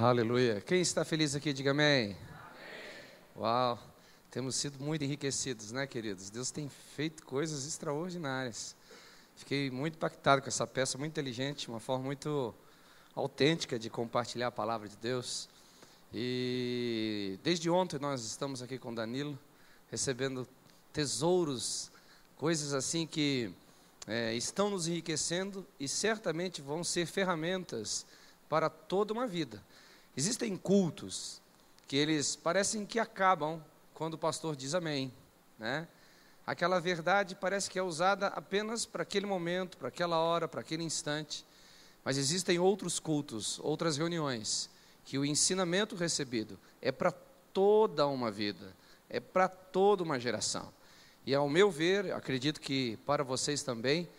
Aleluia. Quem está feliz aqui, diga amém. Uau, temos sido muito enriquecidos, né, queridos? Deus tem feito coisas extraordinárias. Fiquei muito impactado com essa peça, muito inteligente, uma forma muito autêntica de compartilhar a palavra de Deus. E desde ontem nós estamos aqui com Danilo, recebendo tesouros, coisas assim que estão nos enriquecendo e certamente vão ser ferramentas para toda uma vida. Existem cultos que eles parecem que acabam quando o pastor diz amém, né? Aquela verdade parece que é usada apenas para aquele momento, para aquela hora, para aquele instante. Mas existem outros cultos, outras reuniões, que o ensinamento recebido é para toda uma vida, é para toda uma geração. E ao meu ver, acredito que para vocês também,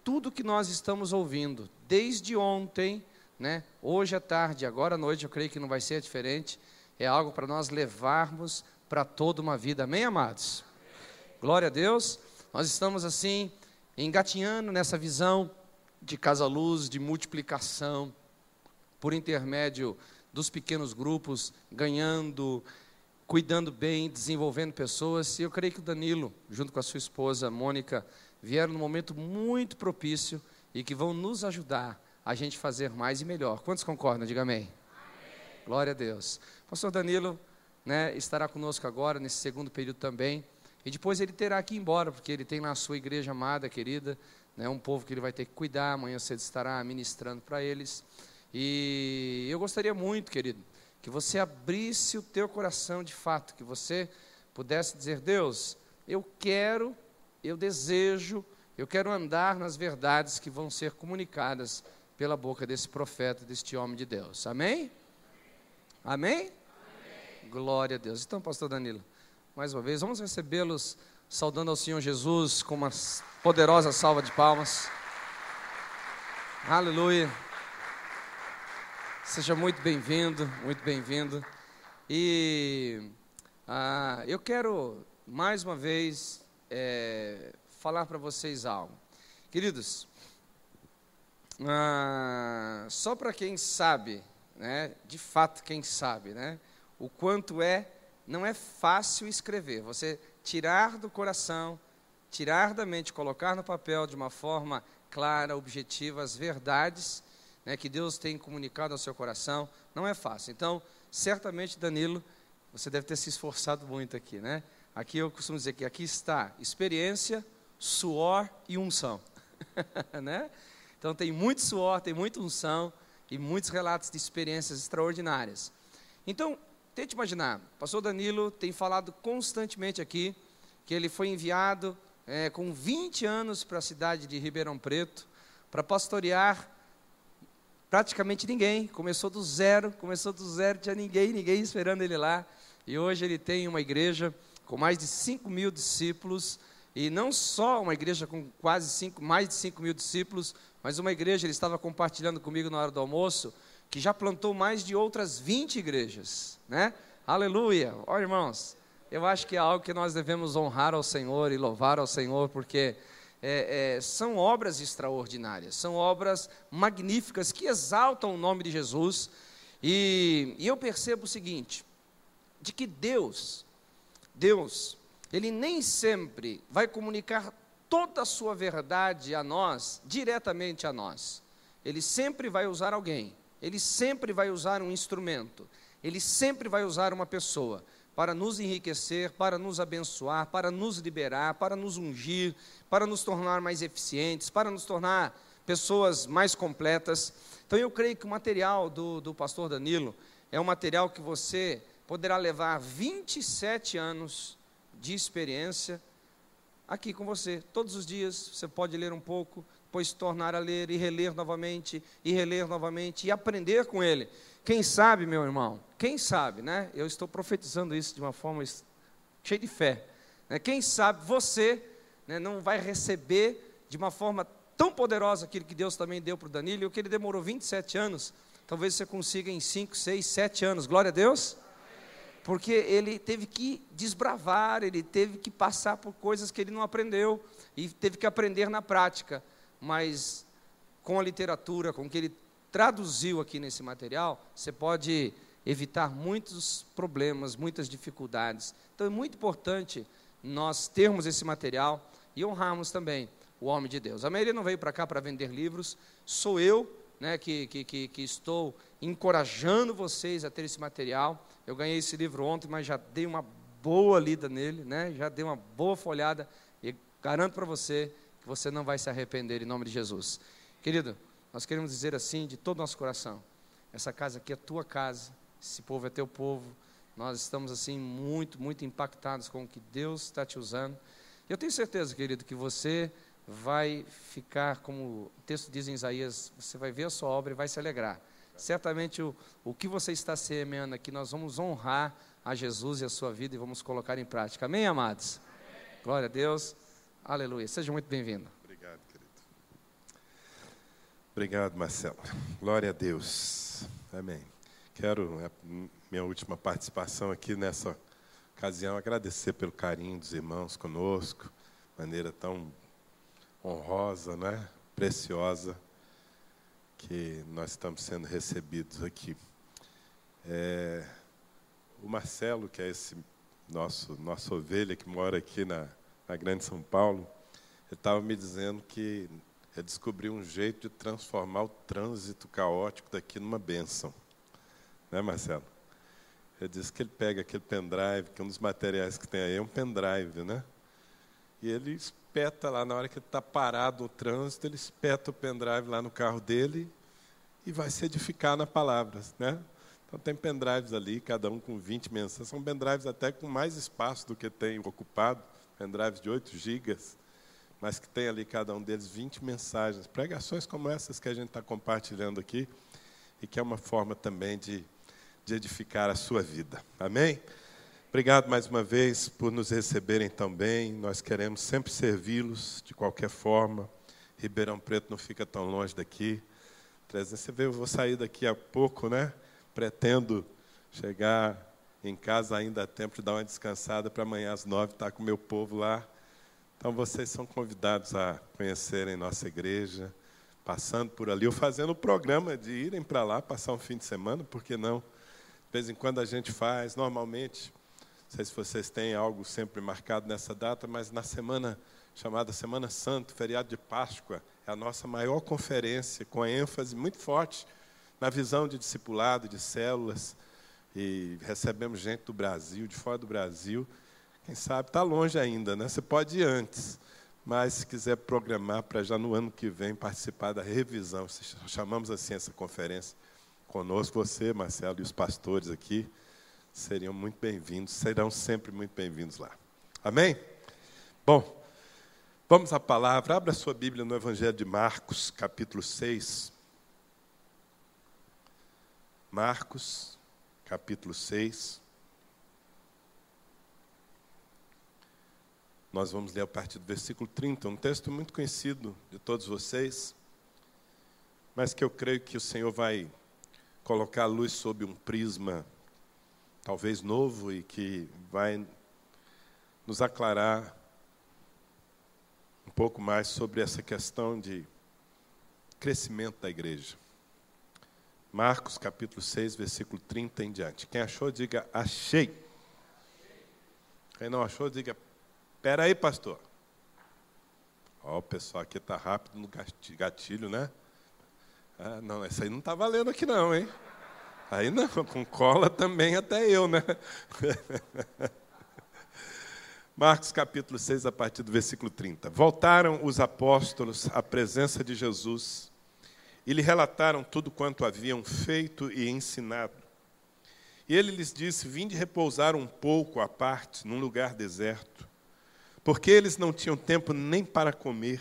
tudo que nós estamos ouvindo, desde ontem, né, hoje à tarde, agora à noite, eu creio que não vai ser diferente, é algo para nós levarmos para toda uma vida. Amém, amados? Glória a Deus. Nós estamos assim, engatinhando nessa visão de casa-luz, de multiplicação, por intermédio dos pequenos grupos, ganhando, cuidando bem, desenvolvendo pessoas. E eu creio que o Danilo, junto com a sua esposa, Mônica, vieram num momento muito propício e que vão nos ajudar a gente fazer mais e melhor. Quantos concordam? Diga amém. Amém. Glória a Deus. O pastor Danilo, né, estará conosco agora, nesse segundo período também. E depois ele terá que ir embora, porque ele tem lá a sua igreja amada, querida, né, um povo que ele vai ter que cuidar. Amanhã cedo estará ministrando para eles. E eu gostaria muito, querido, que você abrisse o teu coração de fato, que você pudesse dizer: Deus, eu quero, eu desejo, eu quero andar nas verdades que vão ser comunicadas pela boca desse profeta, deste homem de Deus. Amém? Amém? Amém? Glória a Deus. Então, pastor Danilo, mais uma vez, vamos recebê-los saudando ao Senhor Jesus com uma poderosa salva de palmas. Aleluia. Seja muito bem-vindo, muito bem-vindo. E eu quero, mais uma vez, falar para vocês algo. Queridos, só para quem sabe, né, de fato quem sabe, né, o quanto não é fácil escrever. Você tirar do coração, tirar da mente, colocar no papel de uma forma clara, objetiva, as verdades, né, que Deus tem comunicado ao seu coração, não é fácil. Então, certamente, Danilo, você deve ter se esforçado muito aqui, né? Aqui eu costumo dizer que aqui está experiência, suor e unção, né? Então tem muito suor, tem muita unção e muitos relatos de experiências extraordinárias. Então, tente imaginar, o pastor Danilo tem falado constantemente aqui que ele foi enviado com 20 anos para a cidade de Ribeirão Preto para pastorear praticamente ninguém. Começou do zero, tinha ninguém esperando ele lá. E hoje ele tem uma igreja com mais de 5.000 discípulos, e não só uma igreja com mais de 5.000 discípulos, mas uma igreja, ele estava compartilhando comigo na hora do almoço, que já plantou mais de outras 20 igrejas, né? Aleluia! Ó, irmãos, eu acho que é algo que nós devemos honrar ao Senhor e louvar ao Senhor, porque são obras extraordinárias, são obras magníficas que exaltam o nome de Jesus. E eu percebo o seguinte, de que Deus, Ele nem sempre vai comunicar toda a sua verdade a nós, diretamente a nós. Ele sempre vai usar alguém, Ele sempre vai usar um instrumento, Ele sempre vai usar uma pessoa para nos enriquecer, para nos abençoar, para nos liberar, para nos ungir, para nos tornar mais eficientes, para nos tornar pessoas mais completas. Então eu creio que o material do pastor Danilo é um material que você poderá levar 27 anos de experiência aqui com você. Todos os dias você pode ler um pouco, depois tornar a ler e reler novamente, e aprender com ele. Quem sabe, meu irmão, quem sabe, né? Eu estou profetizando isso de uma forma cheia de fé, né? Quem sabe você, né, não vai receber de uma forma tão poderosa aquilo que Deus também deu para o Danilo, e o que ele demorou 27 anos, talvez você consiga em 5, 6, 7 anos. Glória a Deus. Porque ele teve que desbravar, ele teve que passar por coisas que ele não aprendeu, e teve que aprender na prática, mas com a literatura, com o que ele traduziu aqui nesse material, você pode evitar muitos problemas, muitas dificuldades. Então é muito importante nós termos esse material e honrarmos também o homem de Deus. A maioria não veio para cá para vender livros, sou eu, né, que estou encorajando vocês a ter esse material. Eu ganhei esse livro ontem, mas já dei uma boa lida nele, né, já dei uma boa folhada, e garanto para você que você não vai se arrepender em nome de Jesus. Querido, nós queremos dizer assim, de todo o nosso coração, essa casa aqui é tua casa, esse povo é teu povo, nós estamos assim muito, muito impactados com o que Deus está te usando. Eu tenho certeza, querido, que você vai ficar, como o texto diz em Isaías, você vai ver a sua obra e vai se alegrar. Certamente o que você está semeando aqui, nós vamos honrar a Jesus e a sua vida e vamos colocar em prática. Amém, amados? Amém. Glória a Deus. Aleluia. Seja muito bem-vindo. Obrigado, querido. Obrigado, Marcelo. Glória a Deus. Amém. Quero, minha última participação aqui nessa ocasião, agradecer pelo carinho dos irmãos conosco, de maneira tão honrosa, né? Preciosa, que nós estamos sendo recebidos aqui. O Marcelo, que é esse nossa ovelha que mora aqui na Grande São Paulo, ele estava me dizendo que ele descobriu um jeito de transformar o trânsito caótico daqui numa bênção. Né, Marcelo? Ele disse que ele pega aquele pendrive, que um dos materiais que tem aí é um pendrive, né? E ele espeta lá, na hora que ele está parado no trânsito, ele espeta o pendrive lá no carro dele e vai se edificar na palavra, né? Então tem pendrives ali, cada um com 20 mensagens. São pendrives até com mais espaço do que tem ocupado, pendrives de 8 gigas, mas que tem ali cada um deles 20 mensagens. Pregações como essas que a gente está compartilhando aqui, e que é uma forma também de edificar a sua vida. Amém? Obrigado mais uma vez por nos receberem tão bem. Nós queremos sempre servi-los de qualquer forma. Ribeirão Preto não fica tão longe daqui. Você vê, eu vou sair daqui a pouco, né? Pretendo chegar em casa ainda a tempo de dar uma descansada para amanhã às 9 estar com o meu povo lá. Então vocês são convidados a conhecerem nossa igreja, passando por ali, ou fazendo o programa de irem para lá, passar um fim de semana, por que não? De vez em quando a gente faz, normalmente, não sei se vocês têm algo sempre marcado nessa data, mas na semana chamada Semana Santa, feriado de Páscoa, é a nossa maior conferência, com ênfase muito forte na visão de discipulado, de células, e recebemos gente do Brasil, de fora do Brasil. Quem sabe está longe ainda, né? Você pode ir antes, mas se quiser programar para já no ano que vem participar da revisão, chamamos assim essa conferência, conosco, você, Marcelo, e os pastores aqui, seriam muito bem-vindos, serão sempre muito bem-vindos lá. Amém? Bom, vamos à palavra. Abra sua Bíblia no Evangelho de Marcos, capítulo 6. Marcos, capítulo 6. Nós vamos ler a partir do versículo 30, um texto muito conhecido de todos vocês, mas que eu creio que o Senhor vai colocar a luz sob um prisma talvez novo e que vai nos aclarar um pouco mais sobre essa questão de crescimento da igreja. Marcos, capítulo 6, versículo 30 em diante. Quem achou, diga, achei. Quem não achou, diga, espera aí, pastor. Ó, o pessoal aqui está rápido no gatilho, né? Ah, não, essa aí não está valendo aqui não, hein? Aí não, com cola também até eu, né? Marcos capítulo 6, a partir do versículo 30. Voltaram os apóstolos à presença de Jesus e lhe relataram tudo quanto haviam feito e ensinado. E ele lhes disse, vinde repousar um pouco à parte, num lugar deserto, porque eles não tinham tempo nem para comer,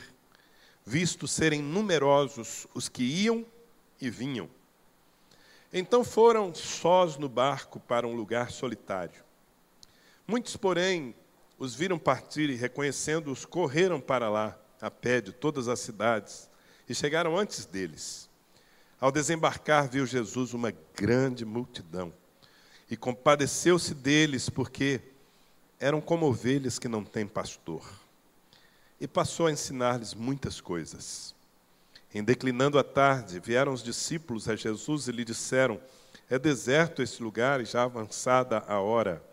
visto serem numerosos os que iam e vinham. Então foram sós no barco para um lugar solitário. Muitos, porém, os viram partir e, reconhecendo-os, correram para lá, a pé de todas as cidades, e chegaram antes deles. Ao desembarcar, viu Jesus uma grande multidão, e compadeceu-se deles, porque eram como ovelhas que não têm pastor. E passou a ensinar-lhes muitas coisas. Em declinando a tarde, vieram os discípulos a Jesus e lhe disseram: é deserto esse lugar e já avançada a hora.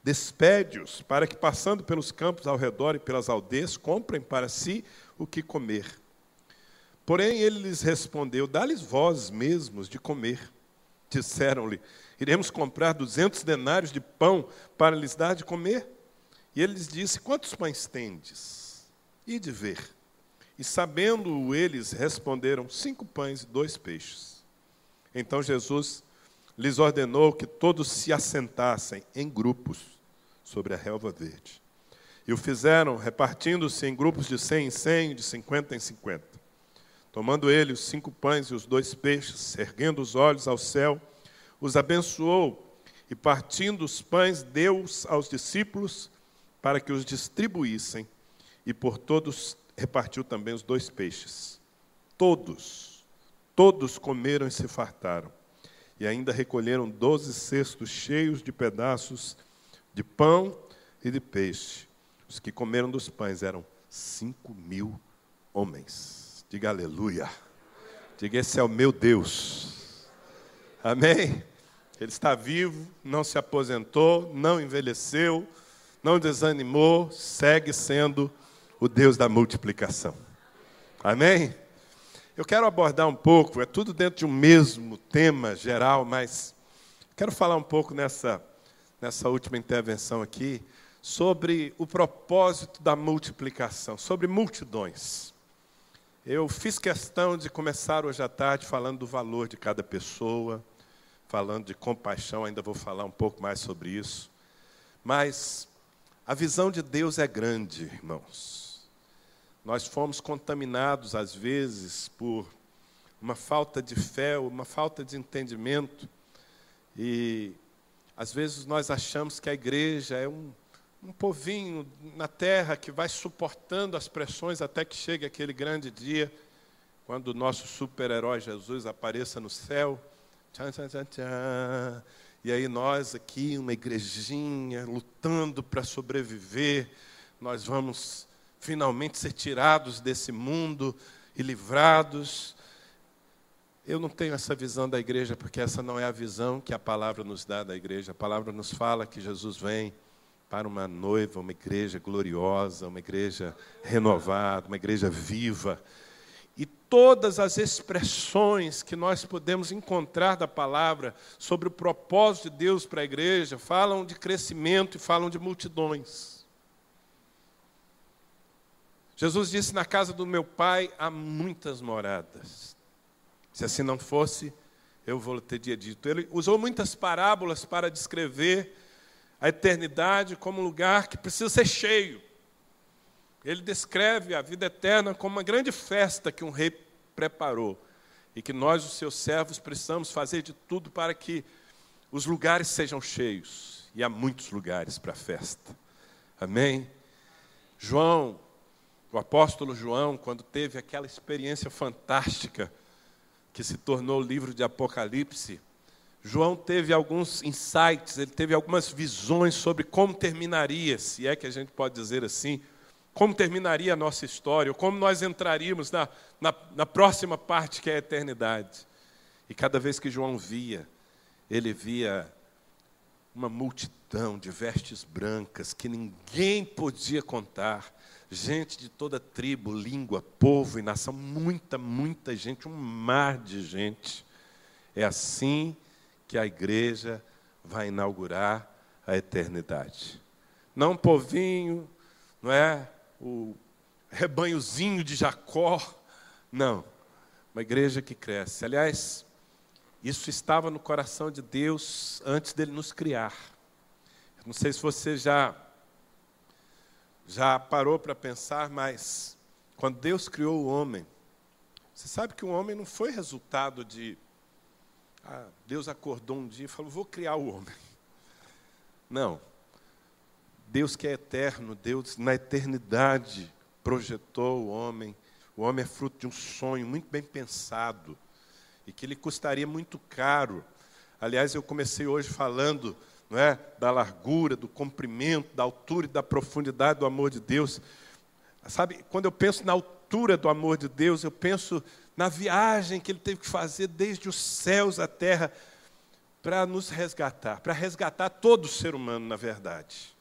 Despede-os, para que, passando pelos campos ao redor e pelas aldeias, comprem para si o que comer. Porém, ele lhes respondeu: dá-lhes vós mesmos de comer. Disseram-lhe: iremos comprar 200 denários de pão para lhes dar de comer? E ele lhes disse: quantos pães tendes? Ide ver. E sabendo-o eles, responderam: 5 pães e 2 peixes. Então Jesus lhes ordenou que todos se assentassem em grupos sobre a relva verde. E o fizeram, repartindo-se em grupos de 100 em 100, de 50 em 50. Tomando ele os 5 pães e os 2 peixes, erguendo os olhos ao céu, os abençoou, e partindo os pães, deu-os aos discípulos, para que os distribuíssem, e por todos repartiu também os 2 peixes. Todos comeram e se fartaram. E ainda recolheram 12 cestos cheios de pedaços de pão e de peixe. Os que comeram dos pães eram 5.000 homens. Diga aleluia. Diga: esse é o meu Deus. Amém? Ele está vivo, não se aposentou, não envelheceu, não desanimou, segue sendo o Deus da multiplicação. Amém? Eu quero abordar um pouco, é tudo dentro de um mesmo tema geral, mas quero falar um pouco nessa última intervenção aqui sobre o propósito da multiplicação, sobre multidões. Eu fiz questão de começar hoje à tarde falando do valor de cada pessoa, falando de compaixão, ainda vou falar um pouco mais sobre isso. Mas a visão de Deus é grande, irmãos. Nós fomos contaminados, às vezes, por uma falta de fé, uma falta de entendimento. E, às vezes, nós achamos que a igreja é um povinho na terra que vai suportando as pressões até que chegue aquele grande dia, quando o nosso super-herói Jesus apareça no céu. Tchan, tchan, tchan, tchan. E aí nós aqui, uma igrejinha, lutando para sobreviver, nós vamos finalmente ser tirados desse mundo e livrados. Eu não tenho essa visão da igreja, porque essa não é a visão que a palavra nos dá da igreja. A palavra nos fala que Jesus vem para uma noiva, uma igreja gloriosa, uma igreja renovada, uma igreja viva. E todas as expressões que nós podemos encontrar da palavra sobre o propósito de Deus para a igreja falam de crescimento e falam de multidões. Jesus disse: na casa do meu pai há muitas moradas. Se assim não fosse, eu vou teria dito. Ele usou muitas parábolas para descrever a eternidade como um lugar que precisa ser cheio. Ele descreve a vida eterna como uma grande festa que um rei preparou. E que nós, os seus servos, precisamos fazer de tudo para que os lugares sejam cheios. E há muitos lugares para a festa. Amém? O apóstolo João, quando teve aquela experiência fantástica que se tornou o livro de Apocalipse, João teve alguns insights, ele teve algumas visões sobre como terminaria, se é que a gente pode dizer assim, como terminaria a nossa história, ou como nós entraríamos na próxima parte, que é a eternidade. E cada vez que João via, ele via uma multidão de vestes brancas que ninguém podia contar, gente de toda tribo, língua, povo e nação, muita gente, um mar de gente. É assim que a igreja vai inaugurar a eternidade. Não um povinho, não é o rebanhozinho de Jacó, não. Uma igreja que cresce. Aliás, isso estava no coração de Deus antes dele nos criar. Não sei se você já parou para pensar, mas quando Deus criou o homem, você sabe que o homem não foi resultado de... Deus acordou um dia e falou: vou criar o homem. Não. Deus que é eterno, Deus na eternidade projetou o homem. O homem é fruto de um sonho muito bem pensado e que lhe custaria muito caro. Aliás, eu comecei hoje falando, não é, da largura, do comprimento, da altura e da profundidade do amor de Deus. Sabe, quando eu penso na altura altura do amor de Deus, eu penso na viagem que Ele teve que fazer desde os céus à terra para nos resgatar, para resgatar todo ser humano, na verdade.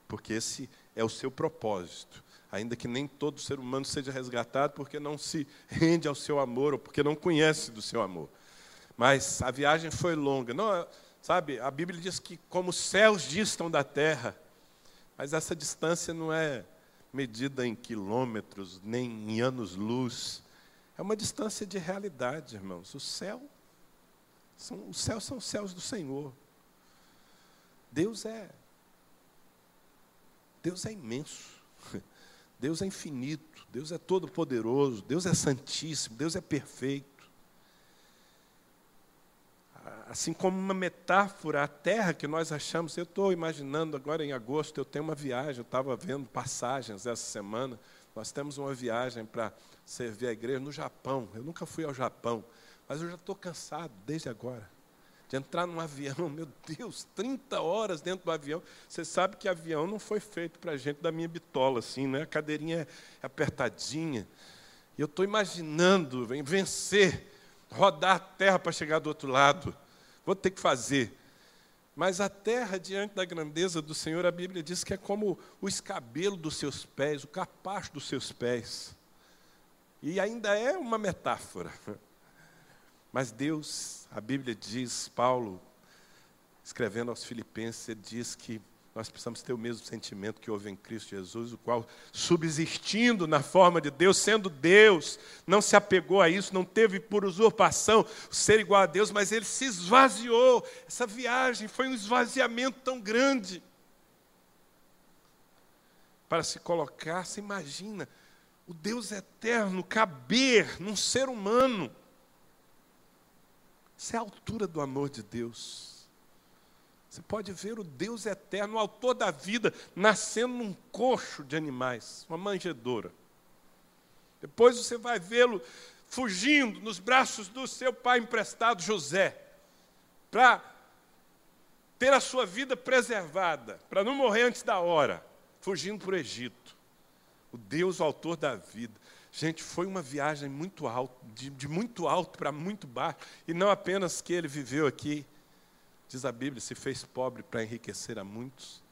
Porque esse é o seu propósito. Ainda que nem todo ser humano seja resgatado porque não se rende ao seu amor ou porque não conhece do seu amor. Mas a viagem foi longa. Não, sabe, a Bíblia diz que como os céus distam da terra, mas essa distância não é medida em quilômetros, nem em anos-luz. É uma distância de realidade, irmãos. Os céus são os céus do Senhor. Deus é imenso. Deus é infinito. Deus é todo-poderoso. Deus é santíssimo. Deus é perfeito. Assim como uma metáfora, a terra que nós achamos, eu estou imaginando agora em agosto, eu tenho uma viagem, eu estava vendo passagens essa semana, nós temos uma viagem para servir a igreja no Japão. Eu nunca fui ao Japão, mas eu já estou cansado desde agora de entrar num avião. Meu Deus, 30 horas dentro do avião. Você sabe que avião não foi feito para gente da minha bitola, assim, né? A cadeirinha é apertadinha. E eu estou imaginando vencer, rodar a terra para chegar do outro lado. Vou ter que fazer. Mas a terra, diante da grandeza do Senhor, a Bíblia diz que é como o escabelo dos seus pés, o capacho dos seus pés. E ainda é uma metáfora. Mas Deus, a Bíblia diz, Paulo, escrevendo aos Filipenses, ele diz que nós precisamos ter o mesmo sentimento que houve em Cristo Jesus, o qual, subsistindo na forma de Deus, sendo Deus, não se apegou a isso, não teve por usurpação ser igual a Deus, mas ele se esvaziou. Essa viagem foi um esvaziamento tão grande. Para se colocar, você imagina, o Deus eterno caber num ser humano. Isso é a altura do amor de Deus. Você pode ver o Deus eterno, o autor da vida, nascendo num coxo de animais, uma manjedoura. Depois você vai vê-lo fugindo nos braços do seu pai emprestado, José, para ter a sua vida preservada, para não morrer antes da hora, fugindo para o Egito. O Deus, o autor da vida. Gente, foi uma viagem muito alta, de muito alto para muito baixo, e não apenas que ele viveu aqui, diz a Bíblia, se fez pobre para enriquecer a muitos,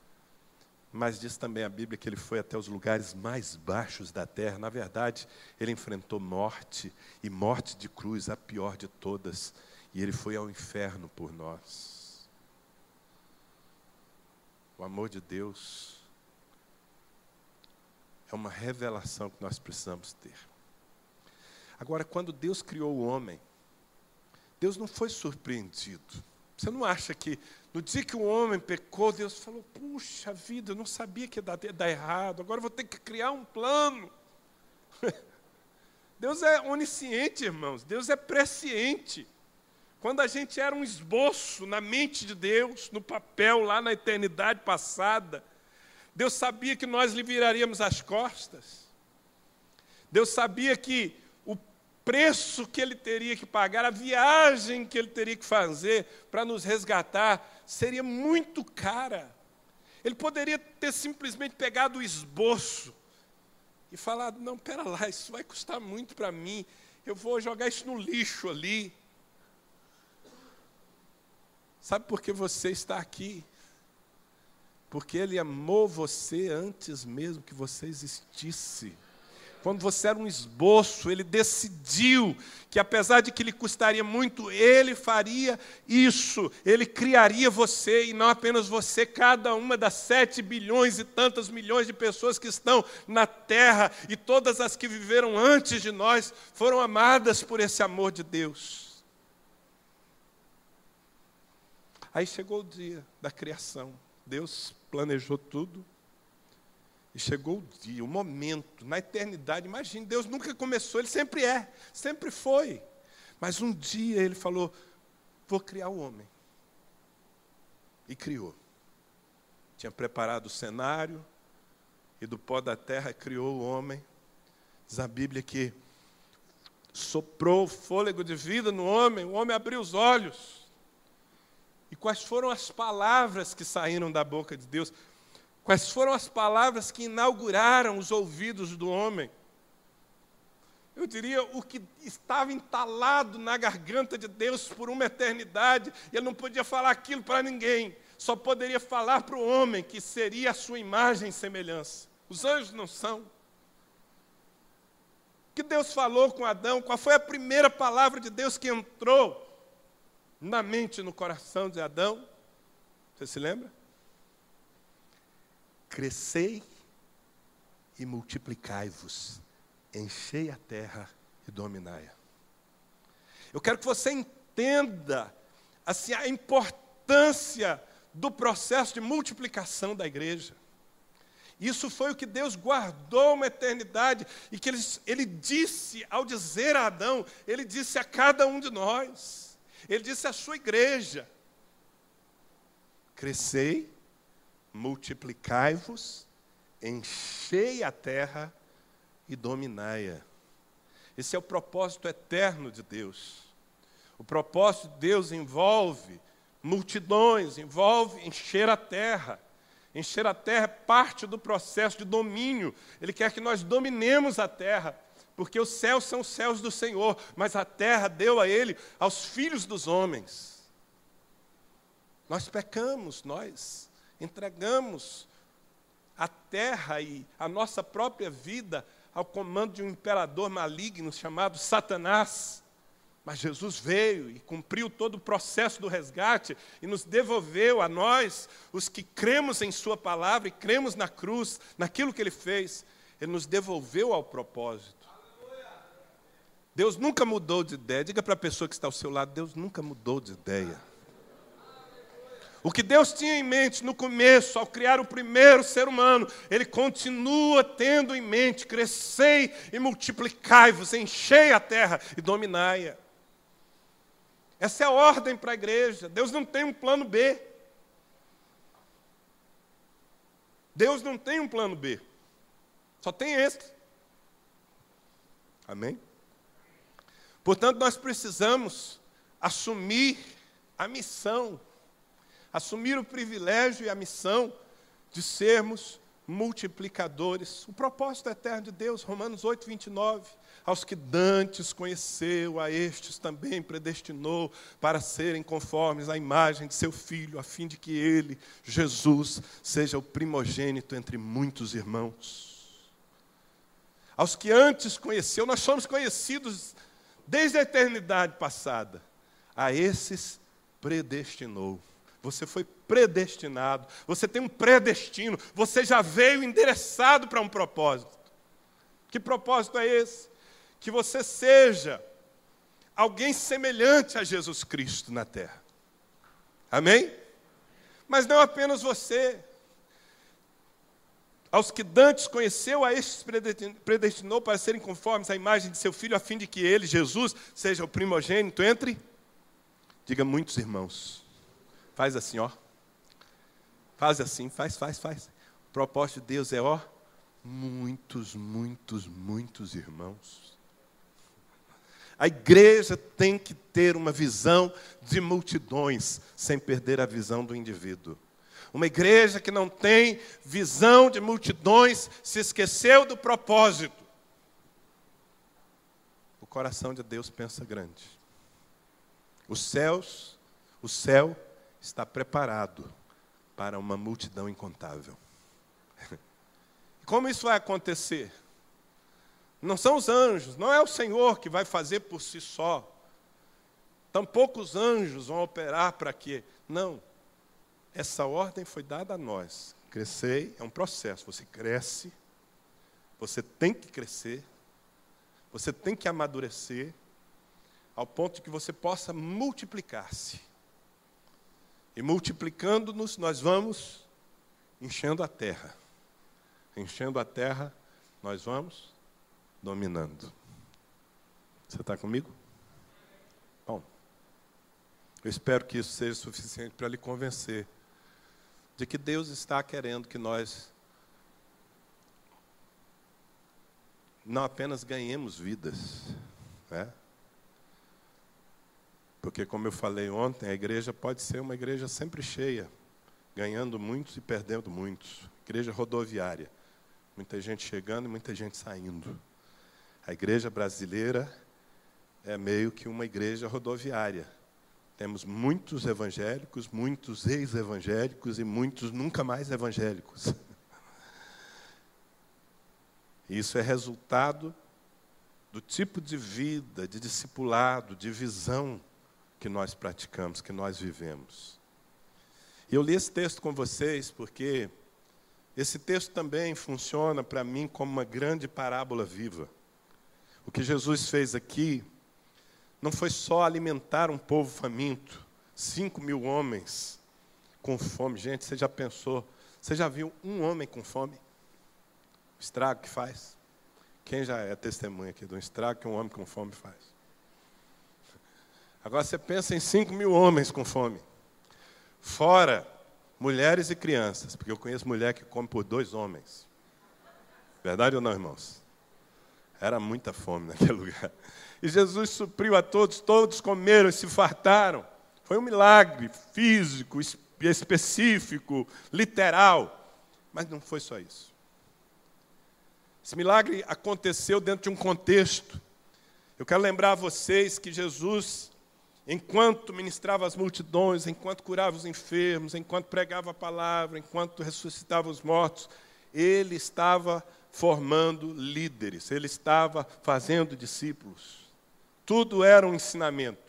mas diz também a Bíblia que ele foi até os lugares mais baixos da terra. Na verdade, ele enfrentou morte, e morte de cruz, a pior de todas, e ele foi ao inferno por nós. O amor de Deus é uma revelação que nós precisamos ter. Agora, quando Deus criou o homem, Deus não foi surpreendido. Você não acha que no dia que o homem pecou, Deus falou, puxa vida, eu não sabia que ia dar errado, agora eu vou ter que criar um plano. Deus é onisciente, irmãos, Deus é presciente. Quando a gente era um esboço na mente de Deus, no papel, lá na eternidade passada, Deus sabia que nós lhe viraríamos as costas. Deus sabia que o preço que Ele teria que pagar, a viagem que Ele teria que fazer para nos resgatar, seria muito cara. Ele poderia ter simplesmente pegado o esboço e falado, não, pera lá, isso vai custar muito para mim, eu vou jogar isso no lixo ali. Sabe por que você está aqui? Porque Ele amou você antes mesmo que você existisse. Quando você era um esboço, Ele decidiu que, apesar de que lhe custaria muito, Ele faria isso. Ele criaria você, e não apenas você, cada uma das 7 bilhões e tantas milhões de pessoas que estão na terra, e todas as que viveram antes de nós, foram amadas por esse amor de Deus. Aí chegou o dia da criação. Deus planejou tudo. E chegou o dia, o momento, na eternidade. Imagine, Deus nunca começou, Ele sempre é, sempre foi. Mas um dia Ele falou, vou criar o homem. E criou. Tinha preparado o cenário, e do pó da terra criou o homem. Diz a Bíblia que soprou o fôlego de vida no homem, o homem abriu os olhos. E quais foram as palavras que saíram da boca de Deus? Quais foram as palavras que inauguraram os ouvidos do homem? eu diria, o que estava entalado na garganta de Deus por uma eternidade, e ele não podia falar aquilo para ninguém, só poderia falar para o homem, que seria a sua imagem e semelhança. Os anjos não são. O que Deus falou com Adão? Qual foi a primeira palavra de Deus que entrou na mente e no coração de Adão? Você se lembra? Crescei e multiplicai-vos, enchei a terra e dominai-a. Eu quero que você entenda assim, a importância do processo de multiplicação da igreja. Isso foi o que Deus guardou uma eternidade, e que ele disse, ao dizer a Adão, ele disse a cada um de nós, ele disse à sua igreja: crescei, multiplicai-vos, enchei a terra e dominai-a. Esse é o propósito eterno de Deus. O propósito de Deus envolve multidões, envolve encher a terra. Encher a terra é parte do processo de domínio. Ele quer que nós dominemos a terra, porque os céus são os céus do Senhor, mas a terra deu a Ele, aos filhos dos homens. Nós pecamos, nós entregamos a terra e a nossa própria vida ao comando de um imperador maligno chamado Satanás. Mas Jesus veio e cumpriu todo o processo do resgate e nos devolveu a nós, os que cremos em sua palavra e cremos na cruz, naquilo que Ele fez. Ele nos devolveu ao propósito. Deus nunca mudou de ideia. Diga para a pessoa que está ao seu lado: Deus nunca mudou de ideia. O que Deus tinha em mente no começo, ao criar o primeiro ser humano, Ele continua tendo em mente: crescei e multiplicai-vos, enchei a terra e dominai-a. Essa é a ordem para a igreja. Deus não tem um plano B. Deus não tem um plano B. Só tem esse. Amém? Portanto, nós precisamos assumir a missão, assumir o privilégio e a missão de sermos multiplicadores. O propósito eterno de Deus, Romanos 8, 29. Aos que dantes conheceu, a estes também predestinou para serem conformes à imagem de seu Filho, a fim de que ele, Jesus, seja o primogênito entre muitos irmãos. Aos que antes conheceu, nós somos conhecidos desde a eternidade passada. A esses predestinou. Você foi predestinado, você tem um predestino, você já veio endereçado para um propósito. Que propósito é esse? Que você seja alguém semelhante a Jesus Cristo na terra. Amém? Mas não apenas você. Aos que dantes conheceu, a estes predestinou para serem conformes à imagem de seu Filho, a fim de que ele, Jesus, seja o primogênito entre, diga, muitos irmãos. Faz assim, ó. Faz assim, faz. O propósito de Deus é, ó, muitos irmãos. A igreja tem que ter uma visão de multidões, sem perder a visão do indivíduo. Uma igreja que não tem visão de multidões se esqueceu do propósito. O coração de Deus pensa grande. O céu está preparado para uma multidão incontável. Como isso vai acontecer? Não são os anjos, não é o Senhor que vai fazer por si só. Tampouco os anjos vão operar para quê? Não. Essa ordem foi dada a nós. Crescer é um processo. Você cresce, você tem que crescer, você tem que amadurecer, ao ponto de que você possa multiplicar-se. E multiplicando-nos, nós vamos enchendo a terra. Enchendo a terra, nós vamos dominando. Você está comigo? Bom, eu espero que isso seja suficiente para lhe convencer de que Deus está querendo que nós não apenas ganhemos vidas, né? Porque, como eu falei ontem, a igreja pode ser uma igreja sempre cheia, ganhando muitos e perdendo muitos. Igreja rodoviária. Muita gente chegando e muita gente saindo. A igreja brasileira é meio que uma igreja rodoviária. Temos muitos evangélicos, muitos ex-evangélicos e muitos nunca mais evangélicos. Isso é resultado do tipo de vida, de discipulado, de visão que nós praticamos, que nós vivemos. E eu li esse texto com vocês porque esse texto também funciona para mim como uma grande parábola viva. O que Jesus fez aqui não foi só alimentar um povo faminto, 5.000 homens com fome. Gente, você já pensou, você já viu um homem com fome? O estrago que faz? Quem já é testemunha aqui do estrago que um homem com fome faz? Agora você pensa em 5.000 homens com fome. Fora mulheres e crianças, porque eu conheço mulher que come por 2 homens. Verdade ou não, irmãos? Era muita fome naquele lugar. E Jesus supriu a todos, todos comeram e se fartaram. Foi um milagre físico, específico, literal. Mas não foi só isso. Esse milagre aconteceu dentro de um contexto. Eu quero lembrar a vocês que Jesus, enquanto ministrava as multidões, enquanto curava os enfermos, enquanto pregava a palavra, enquanto ressuscitava os mortos, ele estava formando líderes, ele estava fazendo discípulos. Tudo era um ensinamento.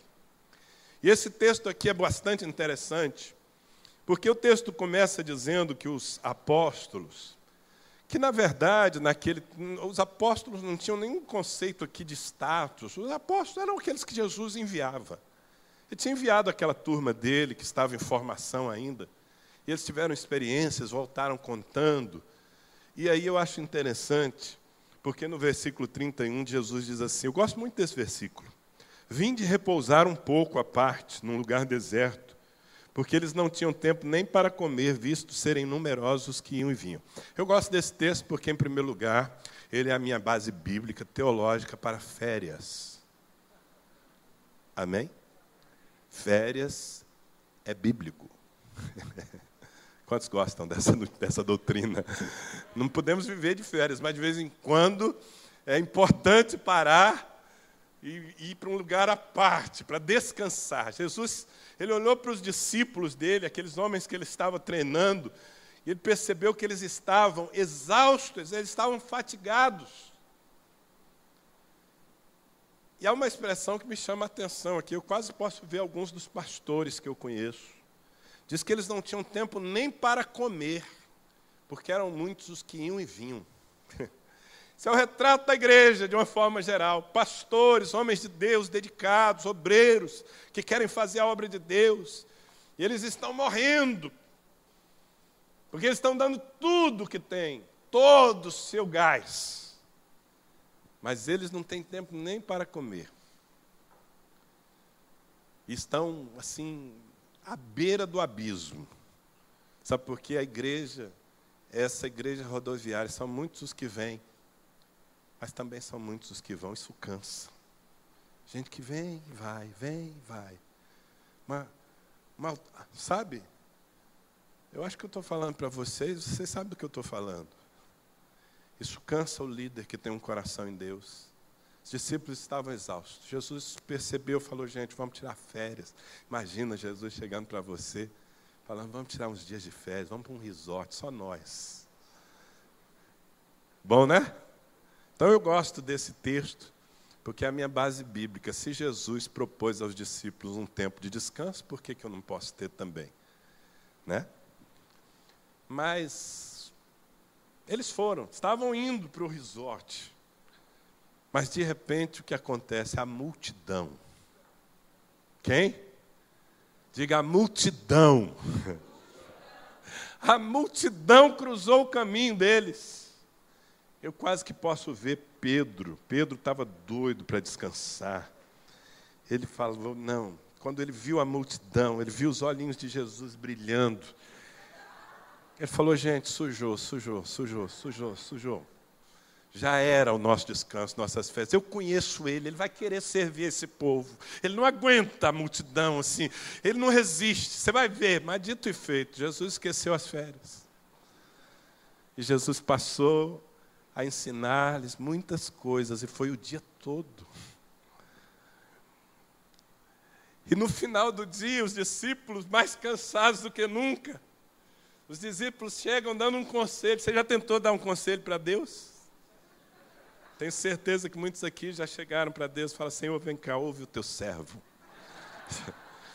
E esse texto aqui é bastante interessante, porque o texto começa dizendo que os apóstolos, que na verdade, os apóstolos não tinham nenhum conceito aqui de status, os apóstolos eram aqueles que Jesus enviava. Ele tinha enviado aquela turma dele, que estava em formação ainda, e eles tiveram experiências, voltaram contando. E aí eu acho interessante, porque no versículo 31, Jesus diz assim, eu gosto muito desse versículo, vinde repousar um pouco à parte, num lugar deserto, porque eles não tinham tempo nem para comer, visto serem numerosos que iam e vinham. Eu gosto desse texto porque, em primeiro lugar, ele é a minha base bíblica, teológica para férias. Amém? Férias é bíblico. Quantos gostam dessa doutrina? Não podemos viver de férias, mas de vez em quando é importante parar e ir para um lugar à parte, para descansar. Jesus, ele olhou para os discípulos dele, aqueles homens que ele estava treinando, e ele percebeu que eles estavam exaustos, eles estavam fatigados. E há uma expressão que me chama a atenção aqui, eu quase posso ver alguns dos pastores que eu conheço. Diz que eles não tinham tempo nem para comer, porque eram muitos os que iam e vinham. Isso é o retrato da igreja, de uma forma geral. Pastores, homens de Deus, dedicados, obreiros, que querem fazer a obra de Deus. E eles estão morrendo, porque eles estão dando tudo que têm, todo o seu gás. Mas eles não têm tempo nem para comer. Estão, assim, à beira do abismo. Sabe por quê? A igreja, essa igreja rodoviária, são muitos os que vêm, mas também são muitos os que vão. Isso cansa. Gente que vem e vai. Mas, sabe? Eu acho que eu estou falando para vocês sabem do que eu estou falando. Isso cansa o líder que tem um coração em Deus. Os discípulos estavam exaustos. Jesus percebeu, falou, gente, vamos tirar férias. Imagina Jesus chegando para você, falando, vamos tirar uns dias de férias, vamos para um resort, só nós. Bom, né? Então eu gosto desse texto, porque é a minha base bíblica. Se Jesus propôs aos discípulos um tempo de descanso, por que eu não posso ter também? Né? Mas eles estavam indo para o resort. Mas, de repente, o que acontece? A multidão. Quem? Diga, a multidão. A multidão cruzou o caminho deles. Eu quase que posso ver Pedro. Pedro estava doido para descansar. Ele falou, não. Quando ele viu a multidão, ele viu os olhinhos de Jesus brilhando. Ele falou, gente, sujou. Já era o nosso descanso, nossas festas. Eu conheço ele vai querer servir esse povo. Ele não aguenta a multidão assim, ele não resiste. Você vai ver, mas dito e feito, Jesus esqueceu as férias. E Jesus passou a ensinar-lhes muitas coisas, e foi o dia todo. E no final do dia, os discípulos, mais cansados do que nunca, os discípulos chegam dando um conselho. Você já tentou dar um conselho para Deus? Tenho certeza que muitos aqui já chegaram para Deus e falaram: Senhor, vem cá, ouve o teu servo.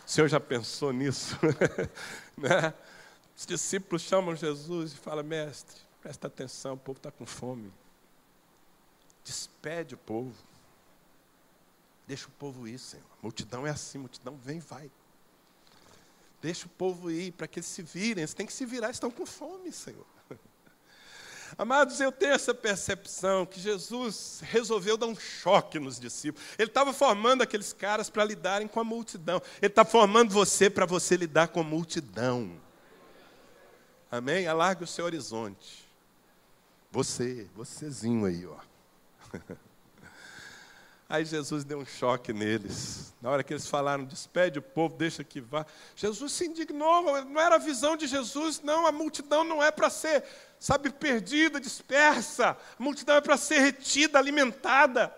O Senhor já pensou nisso? Né? Os discípulos chamam Jesus e falam: mestre, presta atenção, o povo está com fome. Despede o povo. Deixa o povo ir, Senhor. A multidão é assim, a multidão vem e vai. Deixa o povo ir, para que eles se virem. Eles têm que se virar, eles estão com fome, Senhor. Amados, eu tenho essa percepção que Jesus resolveu dar um choque nos discípulos. Ele estava formando aqueles caras para lidarem com a multidão. Ele está formando você para você lidar com a multidão. Amém? Alargue o seu horizonte. Vocêzinho aí, ó. Aí Jesus deu um choque neles. Na hora que eles falaram: despede o povo, deixa que vá. Jesus se indignou. Não era a visão de Jesus, não. A multidão não é para ser, sabe, perdida, dispersa. A multidão é para ser retida, alimentada.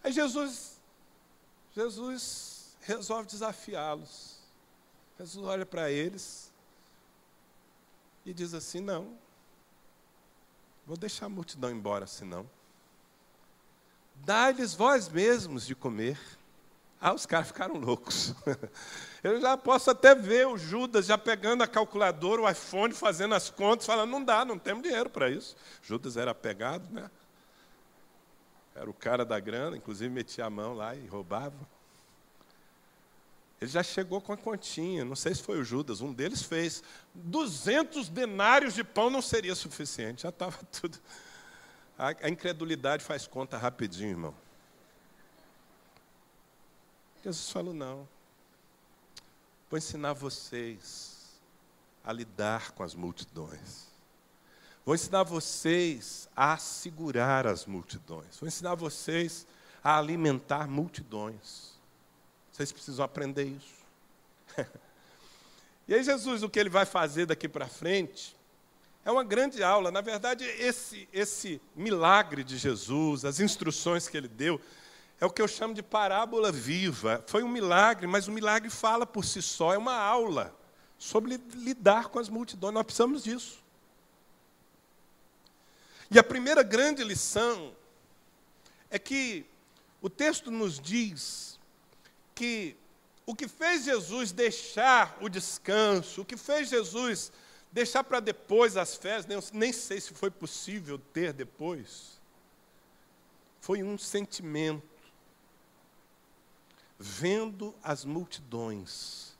Aí Jesus resolve desafiá-los. Jesus olha para eles e diz assim: não, vou deixar a multidão embora assim não. Dai-lhes vós mesmos de comer. Os caras ficaram loucos. Eu já posso até ver o Judas já pegando a calculadora, o iPhone, fazendo as contas, falando: não dá, não temos dinheiro para isso. Judas era apegado, né? Era o cara da grana, inclusive metia a mão lá e roubava. Ele já chegou com a continha, não sei se foi o Judas, um deles fez. 200 denários de pão não seria suficiente, já estava tudo. A incredulidade faz conta rapidinho, irmão. Jesus falou: não, vou ensinar vocês a lidar com as multidões. Vou ensinar vocês a segurar as multidões. Vou ensinar vocês a alimentar multidões. Vocês precisam aprender isso. E aí Jesus, o que ele vai fazer daqui para frente, é uma grande aula. Na verdade, esse milagre de Jesus, as instruções que ele deu, é o que eu chamo de parábola viva. Foi um milagre, mas o milagre fala por si só. É uma aula sobre lidar com as multidões. Nós precisamos disso. E a primeira grande lição é que o texto nos diz que o que fez Jesus deixar o descanso, o que fez Jesus deixar para depois as férias, nem sei se foi possível ter depois, foi um sentimento. Vendo as multidões,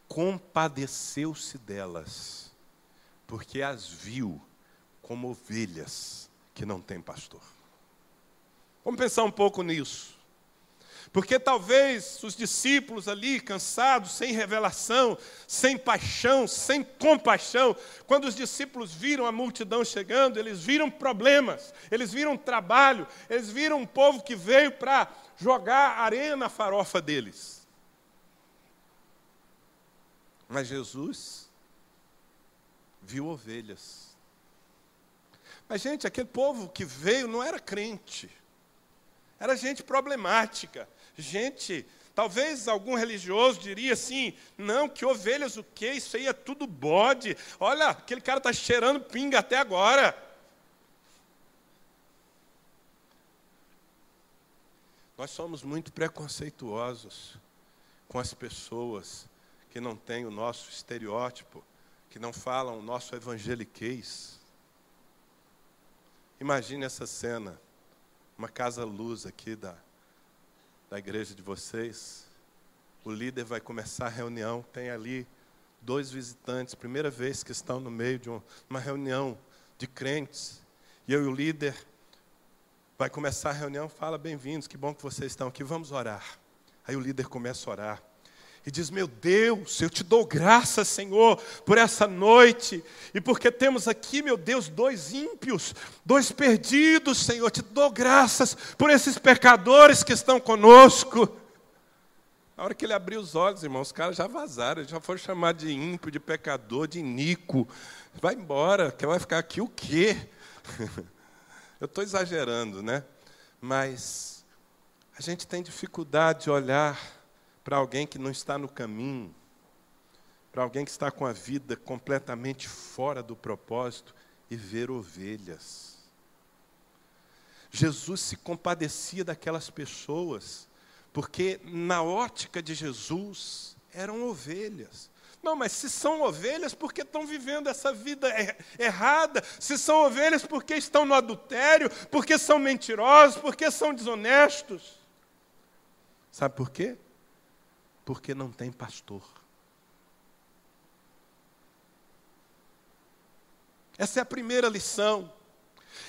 compadeceu-se delas, porque as viu como ovelhas que não têm pastor. Vamos pensar um pouco nisso. Porque talvez os discípulos ali, cansados, sem revelação, sem paixão, sem compaixão, quando os discípulos viram a multidão chegando, eles viram problemas, eles viram trabalho, eles viram um povo que veio para jogar areia na farofa deles. Mas Jesus viu ovelhas. Mas, gente, aquele povo que veio não era crente. Era gente problemática. Gente, talvez algum religioso diria assim: não, que ovelhas o quê? Isso aí é tudo bode. Olha, aquele cara está cheirando pinga até agora. Nós somos muito preconceituosos com as pessoas que não têm o nosso estereótipo, que não falam o nosso evangeliquez. Imagine essa cena, uma casa-luz aqui da igreja de vocês. O líder vai começar a reunião, tem ali 2 visitantes, primeira vez que estão no meio de uma reunião de crentes. E eu e o líder vai começar a reunião, fala: bem-vindos, que bom que vocês estão aqui, vamos orar. Aí o líder começa a orar. E diz: meu Deus, eu te dou graças, Senhor, por essa noite. E porque temos aqui, meu Deus, 2 ímpios, 2 perdidos, Senhor. Te dou graças por esses pecadores que estão conosco. Na hora que ele abriu os olhos, irmãos, os caras já vazaram. Já foram chamados de ímpio, de pecador, de iníquo. Vai embora, que vai ficar aqui o quê? Eu estou exagerando, né? Mas a gente tem dificuldade de olhar para alguém que não está no caminho, para alguém que está com a vida completamente fora do propósito e ver ovelhas. Jesus se compadecia daquelas pessoas, porque na ótica de Jesus eram ovelhas. Não, mas se são ovelhas, por que estão vivendo essa vida errada? Se são ovelhas, por que estão no adultério? Por que são mentirosos? Por que são desonestos? Sabe por quê? Porque não tem pastor. Essa é a primeira lição.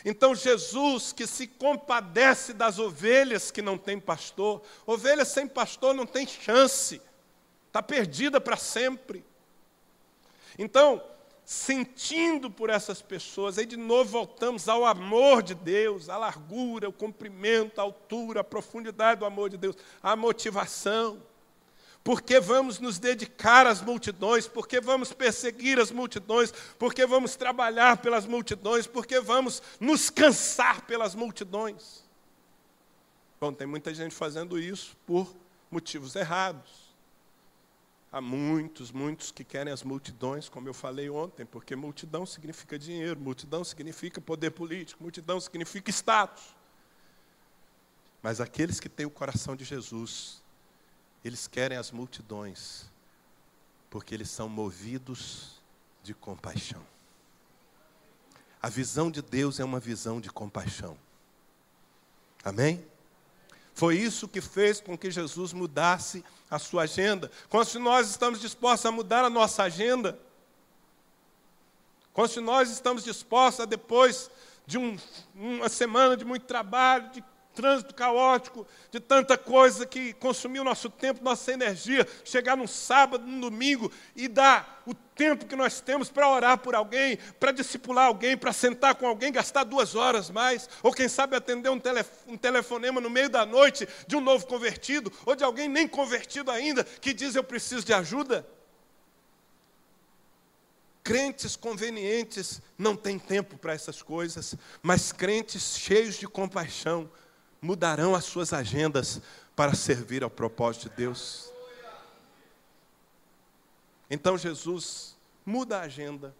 Então Jesus, que se compadece das ovelhas que não têm pastor, ovelha sem pastor não tem chance, está perdida para sempre. Então, sentindo por essas pessoas, aí de novo voltamos ao amor de Deus, a largura, o comprimento, a altura, a profundidade do amor de Deus, a motivação. Porque vamos nos dedicar às multidões, porque vamos perseguir as multidões, porque vamos trabalhar pelas multidões, porque vamos nos cansar pelas multidões. Bom, tem muita gente fazendo isso por motivos errados. Há muitos que querem as multidões, como eu falei ontem, porque multidão significa dinheiro, multidão significa poder político, multidão significa status. Mas aqueles que têm o coração de Jesus, eles querem as multidões, porque eles são movidos de compaixão. A visão de Deus é uma visão de compaixão. Amém? Foi isso que fez com que Jesus mudasse a sua agenda. Quando nós estamos dispostos a mudar a nossa agenda, quando nós estamos dispostos a, depois de uma semana de muito trabalho, de trânsito caótico, de tanta coisa que consumiu nosso tempo, nossa energia, chegar num sábado, num domingo e dar o tempo que nós temos para orar por alguém, para discipular alguém, para sentar com alguém, gastar 2 horas mais, ou quem sabe atender um telefonema no meio da noite de um novo convertido, ou de alguém nem convertido ainda, que diz eu preciso de ajuda. Crentes convenientes não têm tempo para essas coisas, mas crentes cheios de compaixão mudarão as suas agendas para servir ao propósito de Deus. Então Jesus muda a agenda,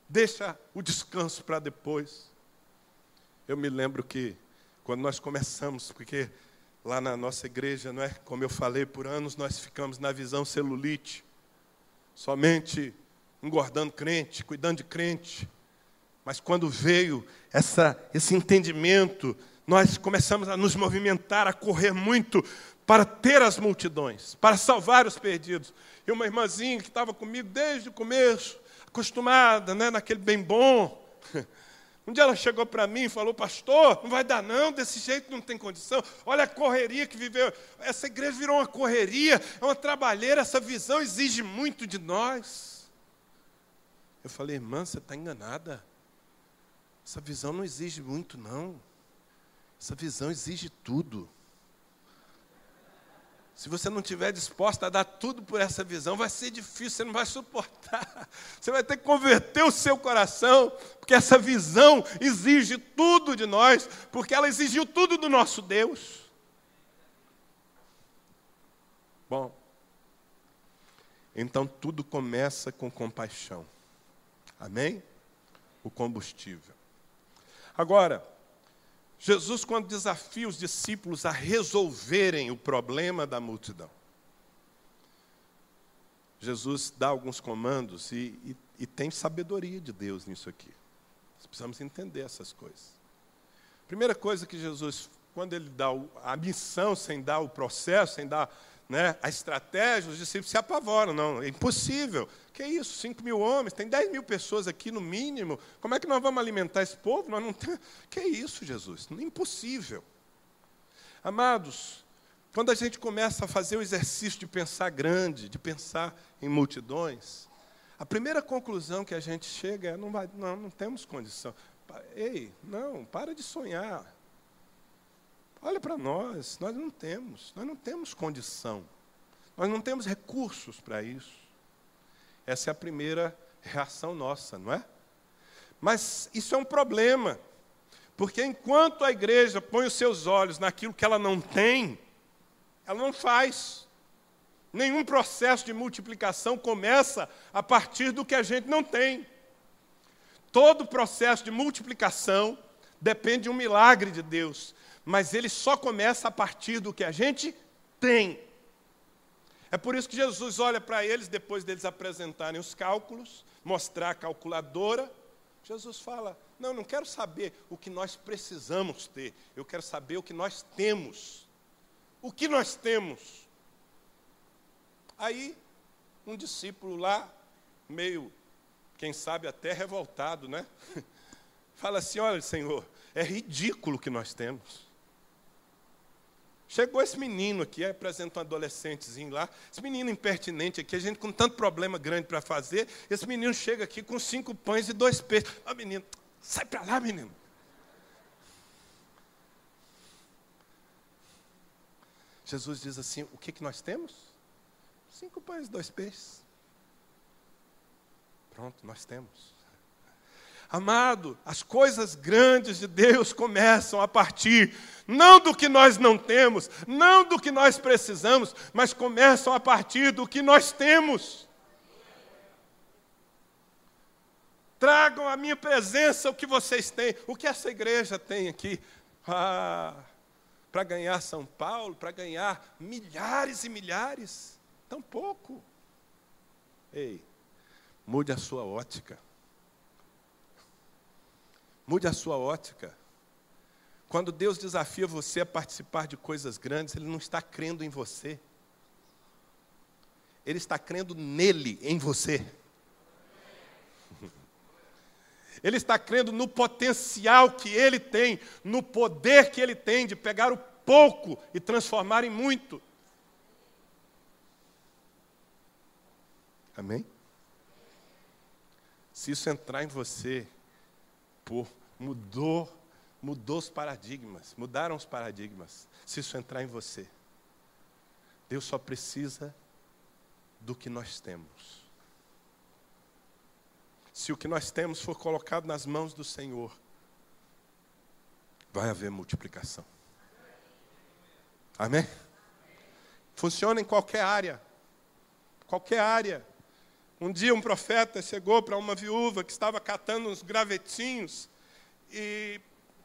deixa o descanso para depois. Eu me lembro que quando nós começamos, porque lá na nossa igreja, não é, como eu falei, por anos nós ficamos na visão celulite, somente engordando crente, cuidando de crente. Mas quando veio esse entendimento, nós começamos a nos movimentar, a correr muito para ter as multidões, para salvar os perdidos. E uma irmãzinha que estava comigo desde o começo, acostumada, né, naquele bem bom. Um dia ela chegou para mim e falou, pastor, não vai dar não, desse jeito não tem condição. Olha a correria que viveu. Essa igreja virou uma correria, é uma trabalheira, essa visão exige muito de nós. Eu falei, irmã, você está enganada. Essa visão não exige muito, não. Essa visão exige tudo. Se você não estiver disposta a dar tudo por essa visão, vai ser difícil, você não vai suportar. Você vai ter que converter o seu coração, porque essa visão exige tudo de nós, porque ela exigiu tudo do nosso Deus. Bom, então tudo começa com compaixão. Amém? O combustível. Agora, Jesus, quando desafia os discípulos a resolverem o problema da multidão, Jesus dá alguns comandos e tem sabedoria de Deus nisso aqui. Nós precisamos entender essas coisas. Primeira coisa que Jesus, quando ele dá a missão, sem dar o processo, sem dar, né, a estratégia, os discípulos se apavoram. Não, é impossível. Que é isso? 5.000 homens, tem 10.000 pessoas aqui no mínimo. Como é que nós vamos alimentar esse povo? Nós não temos... Que é isso, Jesus? Impossível. Amados, quando a gente começa a fazer o exercício de pensar grande, de pensar em multidões, a primeira conclusão que a gente chega é, não temos condição. Ei, não, para de sonhar. Olha para nós não temos condição. Nós não temos recursos para isso. Essa é a primeira reação nossa, não é? Mas isso é um problema, Porque enquanto a igreja põe os seus olhos naquilo que ela não tem, ela não faz. Nenhum processo de multiplicação começa a partir do que a gente não tem. Todo processo de multiplicação depende de um milagre de Deus, mas ele só começa a partir do que a gente tem. É por isso que Jesus olha para eles, depois deles apresentarem os cálculos, mostrar a calculadora, Jesus fala, não quero saber o que nós precisamos ter, eu quero saber o que nós temos. O que nós temos? Aí, um discípulo lá, meio, quem sabe até revoltado, né? Fala assim, olha, Senhor, é ridículo o que nós temos. Chegou esse menino aqui, apresenta um adolescentezinho lá, esse menino impertinente aqui, a gente com tanto problema grande para fazer, esse menino chega aqui com 5 pães e 2 peixes. Ó, menino, sai para lá, menino. Jesus diz assim, o que nós temos? 5 pães e 2 peixes. Pronto, nós temos. Amado, as coisas grandes de Deus começam a partir, não do que nós não temos, não do que nós precisamos, mas começam a partir do que nós temos. Tragam à minha presença o que vocês têm, o que essa igreja tem aqui. Para ganhar São Paulo, para ganhar milhares e milhares, tão pouco. Ei, mude a sua ótica. Mude a sua ótica. Quando Deus desafia você a participar de coisas grandes, Ele não está crendo em você. Ele está crendo nele, em você. Ele está crendo no potencial que Ele tem, no poder que Ele tem de pegar o pouco e transformar em muito. Amém? Se isso entrar em você, mudou os paradigmas, mudaram os paradigmas. Se isso entrar em você, Deus só precisa do que nós temos. Se o que nós temos for colocado nas mãos do Senhor, vai haver multiplicação. Amém? Funciona em qualquer área. Qualquer área. Um dia um profeta chegou para uma viúva que estava catando uns gravetinhos e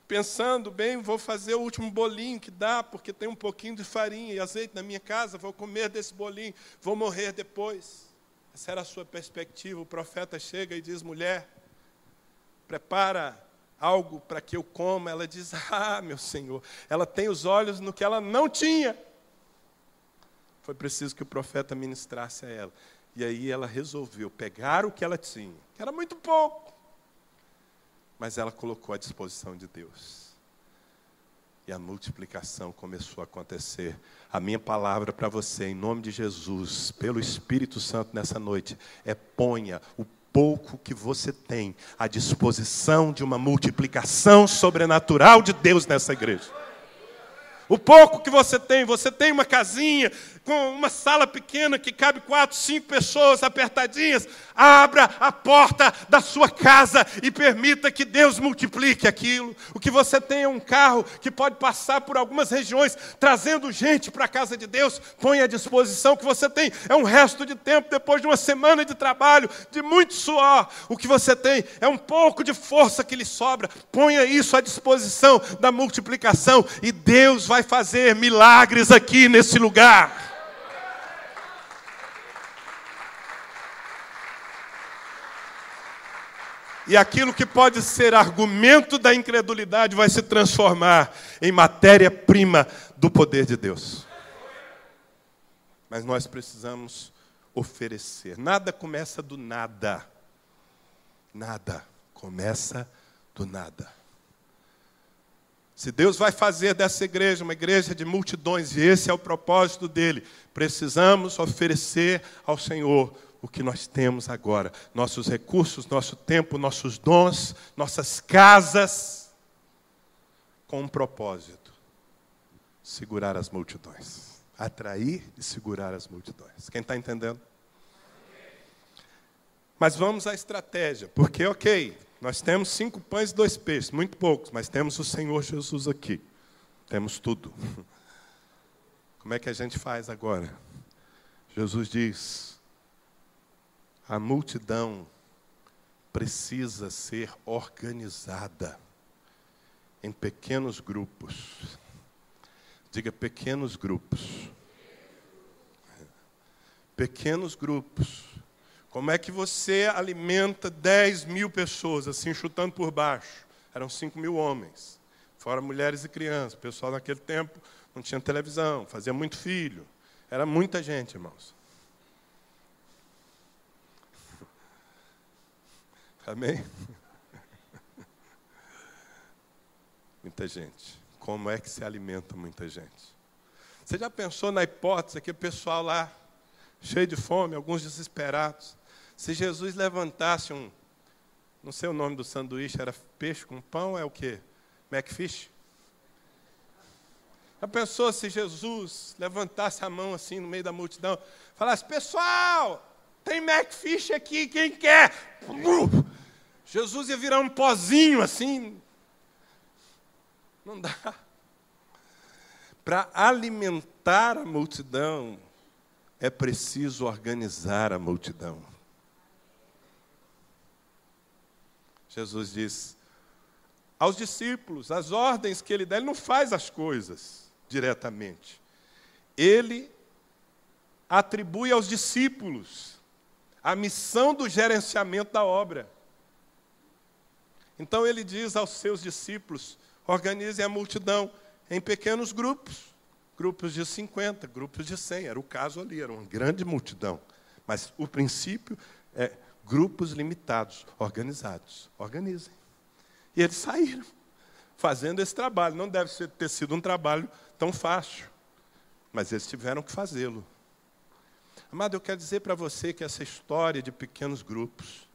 pensando, bem, vou fazer o último bolinho que dá, porque tem um pouquinho de farinha e azeite na minha casa, vou comer desse bolinho, vou morrer depois. Essa era a sua perspectiva. O profeta chega e diz, mulher, prepara algo para que eu coma. Ela diz, meu Senhor, ela tem os olhos no que ela não tinha. Foi preciso que o profeta ministrasse a ela. E aí ela resolveu pegar o que ela tinha, que era muito pouco, mas ela colocou à disposição de Deus. E a multiplicação começou a acontecer. A minha palavra para você, em nome de Jesus, pelo Espírito Santo nessa noite, é ponha o pouco que você tem à disposição de uma multiplicação sobrenatural de Deus nessa igreja. O pouco que você tem uma casinha com uma sala pequena que cabe 4, 5 pessoas apertadinhas. Abra a porta da sua casa e permita que Deus multiplique aquilo. O que você tem é um carro que pode passar por algumas regiões, trazendo gente para a casa de Deus. Põe à disposição. O que você tem é um resto de tempo, depois de uma semana de trabalho, de muito suor. O que você tem é um pouco de força que lhe sobra. Ponha isso à disposição da multiplicação e Deus vai fazer milagres aqui nesse lugar. E aquilo que pode ser argumento da incredulidade vai se transformar em matéria-prima do poder de Deus. Mas nós precisamos oferecer. Nada começa do nada. Nada começa do nada. Se Deus vai fazer dessa igreja uma igreja de multidões, e esse é o propósito dele, precisamos oferecer ao Senhor o que nós temos agora. Nossos recursos, nosso tempo, nossos dons, nossas casas, com um propósito: segurar as multidões. Atrair e segurar as multidões. Quem está entendendo? Mas vamos à estratégia, porque, Nós temos 5 pães e 2 peixes, muito poucos, mas temos o Senhor Jesus aqui. Temos tudo. Como é que a gente faz agora? Jesus diz, a multidão precisa ser organizada em pequenos grupos. Diga, pequenos grupos. Pequenos grupos. Como é que você alimenta 10.000 pessoas, assim, chutando por baixo? Eram 5.000 homens, fora mulheres e crianças. O pessoal naquele tempo não tinha televisão, fazia muito filho. Era muita gente, irmãos. Amém? Muita gente. Como é que se alimenta muita gente? Você já pensou na hipótese que o pessoal lá, cheio de fome, alguns desesperados, se Jesus levantasse não sei o nome do sanduíche, era peixe com pão, é o quê? Macfish? Já pensou se Jesus levantasse a mão assim no meio da multidão, falasse, pessoal, tem Macfish aqui, quem quer? Jesus ia virar um pozinho assim. Não dá. Para alimentar a multidão, é preciso organizar a multidão. Jesus diz aos discípulos, as ordens que ele dá, ele não faz as coisas diretamente. Ele atribui aos discípulos a missão do gerenciamento da obra. Então ele diz aos seus discípulos, organizem a multidão em pequenos grupos, grupos de 50, grupos de 100, era o caso ali, era uma grande multidão. Mas o princípio é grupos limitados, organizados. Organizem. E eles saíram, fazendo esse trabalho. Não deve ter sido um trabalho tão fácil, mas eles tiveram que fazê-lo. Amado, eu quero dizer para você que essa história de pequenos grupos,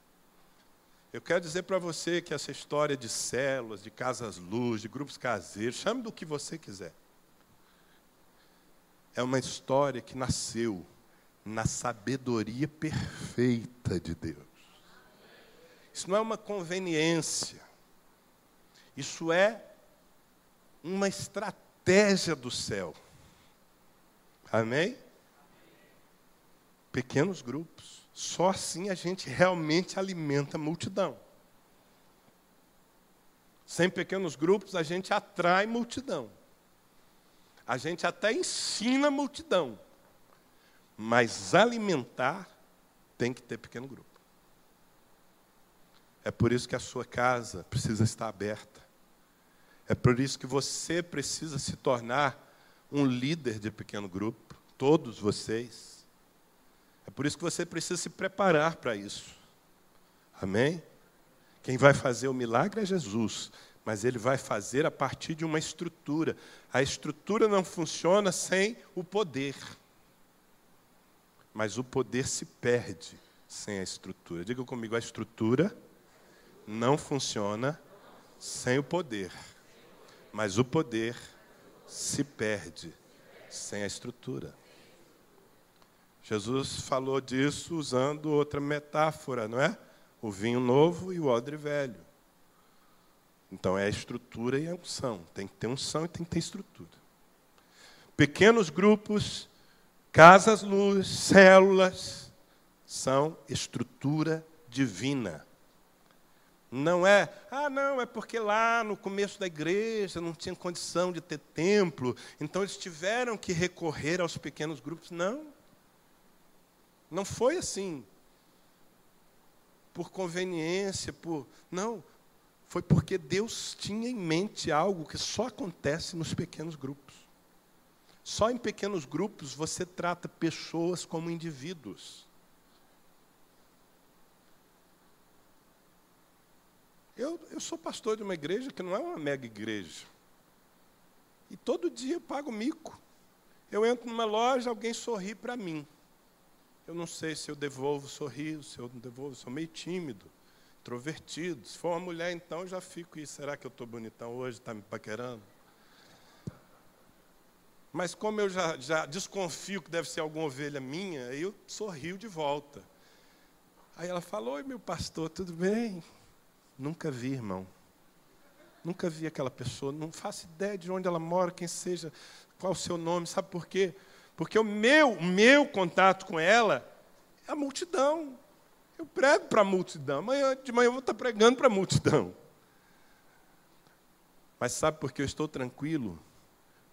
eu quero dizer para você que essa história de células, de casas-luz, de grupos caseiros, chame do que você quiser, é uma história que nasceu na sabedoria perfeita de Deus. Isso não é uma conveniência. Isso é uma estratégia do céu. Amém? Pequenos grupos. Só assim a gente realmente alimenta a multidão. Sem pequenos grupos, a gente atrai multidão. A gente até ensina a multidão. Mas alimentar tem que ter pequeno grupo. É por isso que a sua casa precisa estar aberta. É por isso que você precisa se tornar um líder de pequeno grupo. Todos vocês. É por isso que você precisa se preparar para isso. Amém? Quem vai fazer o milagre é Jesus. Mas Ele vai fazer a partir de uma estrutura. A estrutura não funciona sem o poder. Mas o poder se perde sem a estrutura. Diga comigo, a estrutura não funciona sem o poder. Mas o poder se perde sem a estrutura. Jesus falou disso usando outra metáfora, não é? O vinho novo e o odre velho. Então é a estrutura e a unção. Tem que ter unção e tem que ter estrutura. Pequenos grupos, casas-luz, células, são estrutura divina. Não é, não, é porque lá no começo da igreja não tinha condição de ter templo, então eles tiveram que recorrer aos pequenos grupos. Não. Não foi assim. Por conveniência, não. Foi porque Deus tinha em mente algo que só acontece nos pequenos grupos. Só em pequenos grupos você trata pessoas como indivíduos. Eu sou pastor de uma igreja que não é uma mega igreja. E todo dia eu pago mico. Eu entro numa loja, alguém sorri para mim. Eu não sei se eu devolvo sorriso, se eu não devolvo, sou meio tímido, introvertido. Se for uma mulher, então, eu já fico, e será que eu estou bonitão hoje, está me paquerando? Mas como eu já desconfio que deve ser alguma ovelha minha, aí eu sorrio de volta. Aí ela falou, oi, meu pastor, tudo bem? Nunca vi, irmão. Nunca vi aquela pessoa, não faço ideia de onde ela mora, quem seja, qual o seu nome, sabe por quê? Porque o meu contato com ela é a multidão. Eu prego para a multidão, de manhã eu vou estar pregando para a multidão. Mas sabe por que eu estou tranquilo?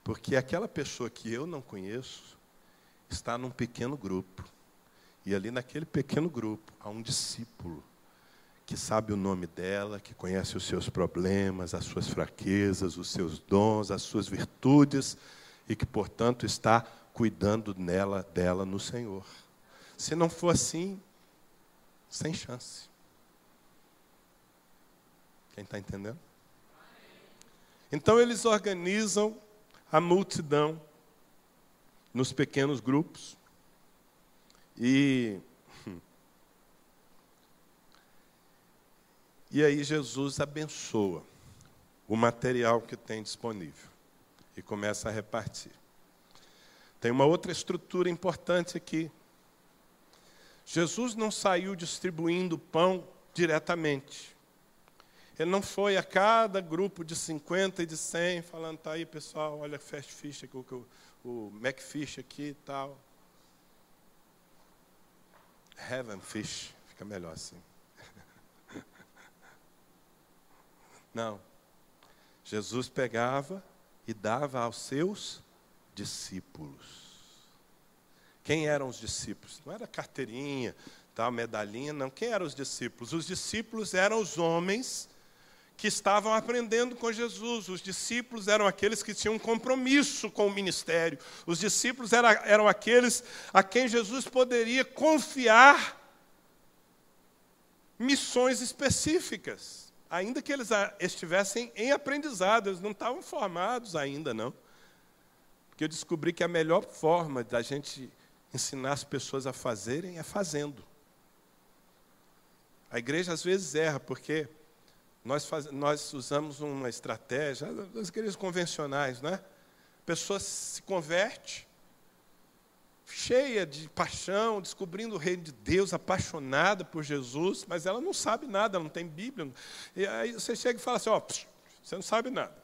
Porque aquela pessoa que eu não conheço está num pequeno grupo. E ali naquele pequeno grupo há um discípulo que sabe o nome dela, que conhece os seus problemas, as suas fraquezas, os seus dons, as suas virtudes, e que, portanto, está cuidando dela no Senhor. Se não for assim, sem chance. Quem está entendendo? Então, eles organizam a multidão nos pequenos grupos. E aí Jesus abençoa o material que tem disponível e começa a repartir. Tem uma outra estrutura importante aqui. Jesus não saiu distribuindo pão diretamente. Ele não foi a cada grupo de 50 e de 100 falando, tá aí pessoal, olha Fast Fish aqui, o McFish aqui e tal. Heaven Fish, fica melhor assim. Não. Jesus pegava e dava aos seus discípulos. Quem eram os discípulos? Não era carteirinha, tal, medalhinha, não. Quem eram os discípulos? Os discípulos eram os homens que estavam aprendendo com Jesus. Os discípulos eram aqueles que tinham um compromisso com o ministério. Os discípulos eram aqueles a quem Jesus poderia confiar missões específicas. Ainda que eles estivessem em aprendizado, eles não estavam formados ainda, não. Porque eu descobri que a melhor forma da gente ensinar as pessoas a fazerem é fazendo. A igreja às vezes erra, porque nós usamos uma estratégia das igrejas convencionais, né? A pessoa se converte, cheia de paixão, descobrindo o reino de Deus, apaixonada por Jesus, mas ela não sabe nada, ela não tem Bíblia. E aí você chega e fala assim, você não sabe nada.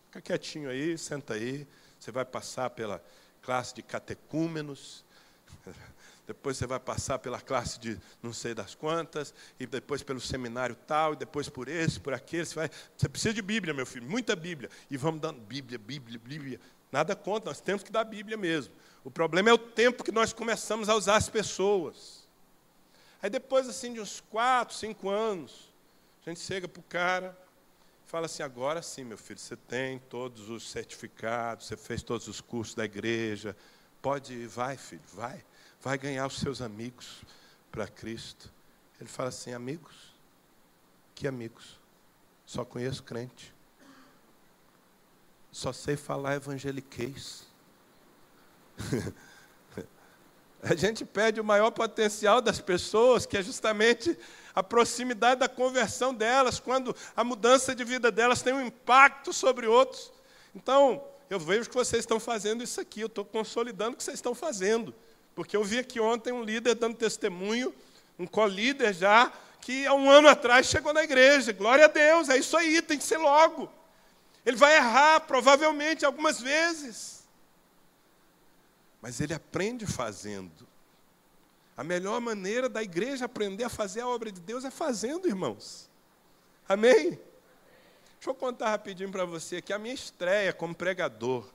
Fica quietinho aí, senta aí, você vai passar pela classe de catecúmenos, depois você vai passar pela classe de não sei das quantas, e depois pelo seminário tal, e depois por esse, por aquele. Você precisa de Bíblia, meu filho, muita Bíblia. E vamos dando Bíblia. Nada contra, nós temos que dar Bíblia mesmo. O problema é o tempo que nós começamos a usar as pessoas. Aí depois assim, de uns 4, 5 anos, a gente chega para o cara e fala assim, agora sim, meu filho, você tem todos os certificados, você fez todos os cursos da igreja, pode ir, vai, filho, vai ganhar os seus amigos para Cristo. Ele fala assim, amigos? Que amigos? Só conheço crente. Só sei falar evangeliquez. A gente perde o maior potencial das pessoas, que é justamente a proximidade da conversão delas, quando a mudança de vida delas tem um impacto sobre outros. Então, eu vejo que vocês estão fazendo isso aqui, eu estou consolidando o que vocês estão fazendo. Porque eu vi aqui ontem um líder dando testemunho, um co-líder já, que há 1 ano atrás chegou na igreja. Glória a Deus, é isso aí, tem que ser logo. Ele vai errar, provavelmente, algumas vezes. Mas ele aprende fazendo. A melhor maneira da igreja aprender a fazer a obra de Deus é fazendo, irmãos. Amém? Deixa eu contar rapidinho para você aqui a minha estreia como pregador.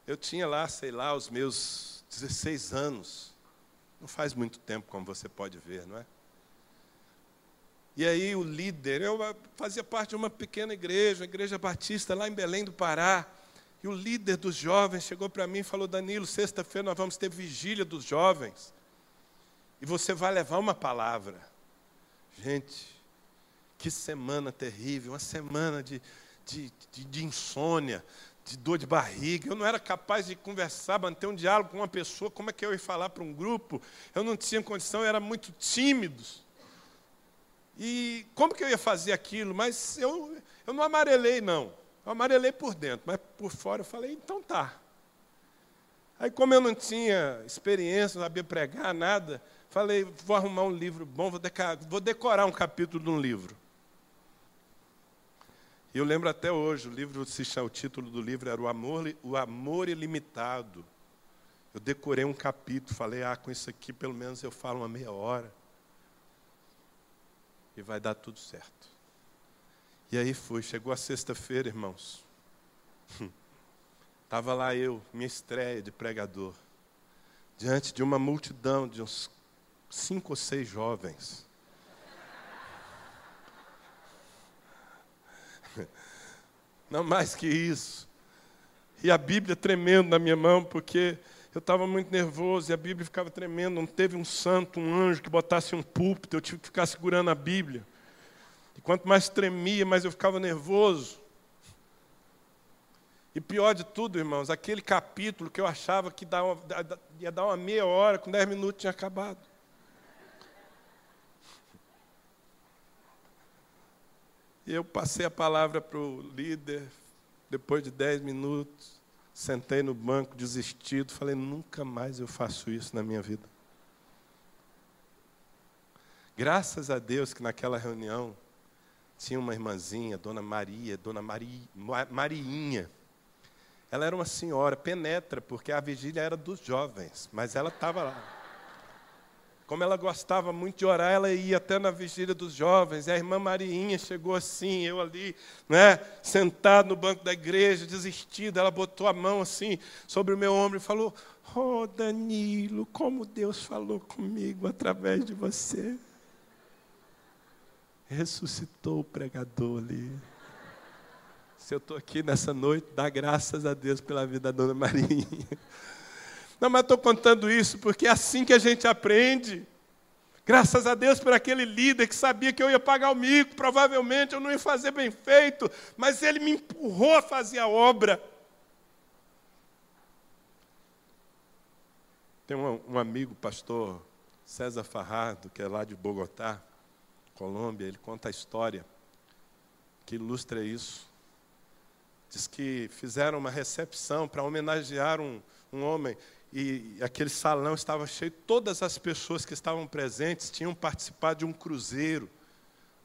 Eu tinha lá, sei lá, os meus 16 anos. Não faz muito tempo, como você pode ver, não é? E aí o líder, eu fazia parte de uma pequena igreja, a igreja batista lá em Belém do Pará. E o líder dos jovens chegou para mim e falou, Danilo, sexta-feira nós vamos ter vigília dos jovens. E você vai levar uma palavra. Gente, que semana terrível, uma semana de insônia, de dor de barriga. Eu não era capaz de conversar, manter um diálogo com uma pessoa. Como é que eu ia falar para um grupo? Eu não tinha condição, eu era muito tímido. E como que eu ia fazer aquilo? Mas eu não amarelei, não. Eu amarelei por dentro, mas por fora eu falei, então tá. Aí como eu não tinha experiência, não sabia pregar, nada, Falei, vou arrumar um livro bom, vou decorar um capítulo de um livro. E eu lembro até hoje, o título do livro era O Amor Ilimitado. Eu decorei um capítulo, falei, com isso aqui pelo menos eu falo uma meia hora. E vai dar tudo certo. E aí chegou a sexta-feira, irmãos. Estava lá eu, minha estreia de pregador, diante de uma multidão de uns 5 ou 6 jovens. Não mais que isso. E a Bíblia tremendo na minha mão, porque eu estava muito nervoso e a Bíblia ficava tremendo. Não teve um santo, um anjo que botasse um púlpito, eu tive que ficar segurando a Bíblia. E quanto mais tremia, mais eu ficava nervoso. E pior de tudo, irmãos, aquele capítulo que eu achava que ia dar uma meia hora, com 10 minutos tinha acabado. E eu passei a palavra para o líder, depois de 10 minutos, sentei no banco, desistido, falei, nunca mais eu faço isso na minha vida. Graças a Deus que naquela reunião tinha uma irmãzinha, Dona Mariinha. Ela era uma senhora, penetra, porque a vigília era dos jovens, mas ela estava lá. Como ela gostava muito de orar, ela ia até na vigília dos jovens. E a irmã Mariinha chegou assim, eu ali, sentado no banco da igreja, desistido. Ela botou a mão assim sobre o meu ombro e falou, Danilo, como Deus falou comigo através de você. Ressuscitou o pregador ali. Se eu estou aqui nessa noite, dá graças a Deus pela vida da Dona Marinha. Não, mas estou contando isso porque é assim que a gente aprende. Graças a Deus por aquele líder que sabia que eu ia pagar o mico, provavelmente eu não ia fazer bem feito, mas ele me empurrou a fazer a obra. Tem um amigo, pastor César Farrado, que é lá de Bogotá, Colômbia, ele conta a história que ilustra isso. Diz que fizeram uma recepção para homenagear um homem, e aquele salão estava cheio, todas as pessoas que estavam presentes tinham participado de um cruzeiro,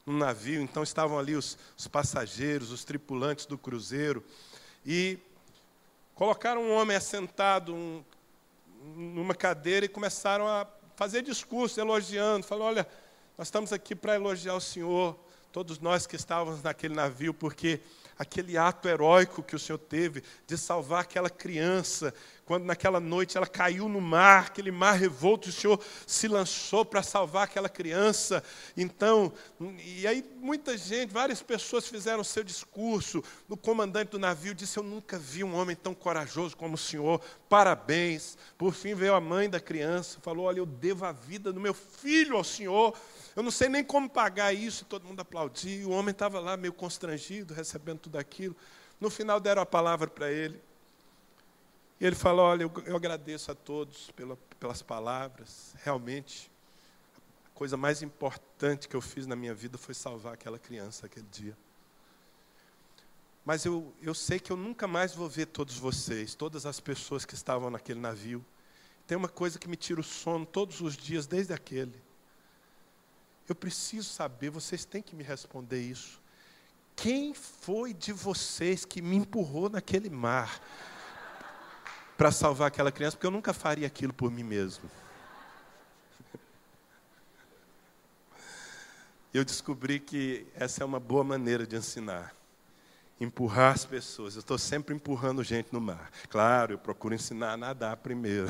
num navio, então estavam ali os passageiros, os tripulantes do cruzeiro, e colocaram um homem assentado numa cadeira e começaram a fazer discurso, elogiando, falando, olha, nós estamos aqui para elogiar o Senhor, todos nós que estávamos naquele navio, porque aquele ato heróico que o Senhor teve de salvar aquela criança, quando naquela noite ela caiu no mar, aquele mar revolto, o Senhor se lançou para salvar aquela criança. Então, e aí muita gente, várias pessoas fizeram seu discurso. O comandante do navio disse, eu nunca vi um homem tão corajoso como o Senhor, parabéns. Por fim veio a mãe da criança, falou, olha, eu devo a vida do meu filho ao Senhor, eu não sei nem como pagar isso, todo mundo aplaudiu, o homem estava lá meio constrangido, recebendo tudo aquilo. No final deram a palavra para ele. E ele falou, olha, eu agradeço a todos pelas palavras. Realmente, a coisa mais importante que eu fiz na minha vida foi salvar aquela criança aquele dia. Mas eu sei que eu nunca mais vou ver todos vocês, todas as pessoas que estavam naquele navio. Tem uma coisa que me tira o sono todos os dias, desde aquele. Eu preciso saber, vocês têm que me responder isso. Quem foi de vocês que me empurrou naquele mar para salvar aquela criança? Porque eu nunca faria aquilo por mim mesmo. Eu descobri que essa é uma boa maneira de ensinar. Empurrar as pessoas. Eu estou sempre empurrando gente no mar. Claro, eu procuro ensinar a nadar primeiro.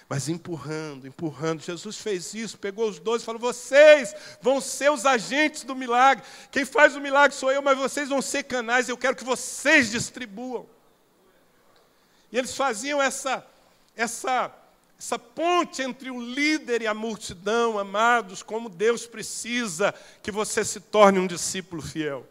Mas empurrando. Jesus fez isso, pegou os 12 e falou, vocês vão ser os agentes do milagre. Quem faz o milagre sou eu, mas vocês vão ser canais, eu quero que vocês distribuam. E eles faziam essa ponte entre o líder e a multidão, amados, como Deus precisa que você se torne um discípulo fiel.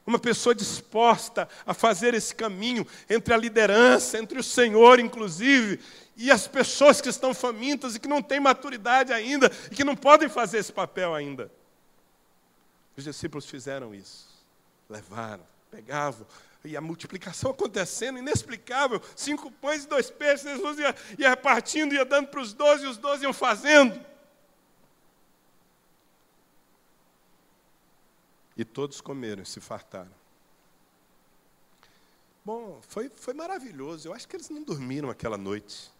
Uma pessoa disposta a fazer esse caminho entre a liderança, entre o Senhor, inclusive, e as pessoas que estão famintas e que não têm maturidade ainda e que não podem fazer esse papel ainda. Os discípulos fizeram isso. Levaram, pegavam E a multiplicação acontecendo, inexplicável. 5 pães e 2 peixes, Jesus ia repartindo, ia dando para os 12, e os 12 iam fazendo. E todos comeram e se fartaram. Bom, foi maravilhoso. Eu acho que eles não dormiram aquela noite.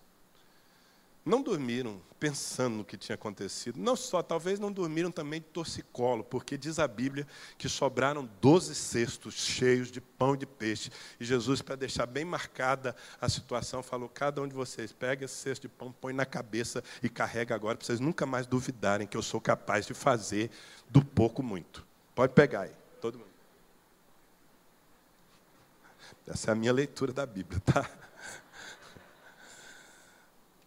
Não dormiram pensando no que tinha acontecido. Não só, talvez não dormiram também de torcicolo, porque diz a Bíblia que sobraram 12 cestos cheios de pão e de peixe. E Jesus, para deixar bem marcada a situação, falou: cada um de vocês pega esse cesto de pão, põe na cabeça e carrega agora, para vocês nunca mais duvidarem que eu sou capaz de fazer do pouco muito. Pode pegar aí, todo mundo. Essa é a minha leitura da Bíblia, tá?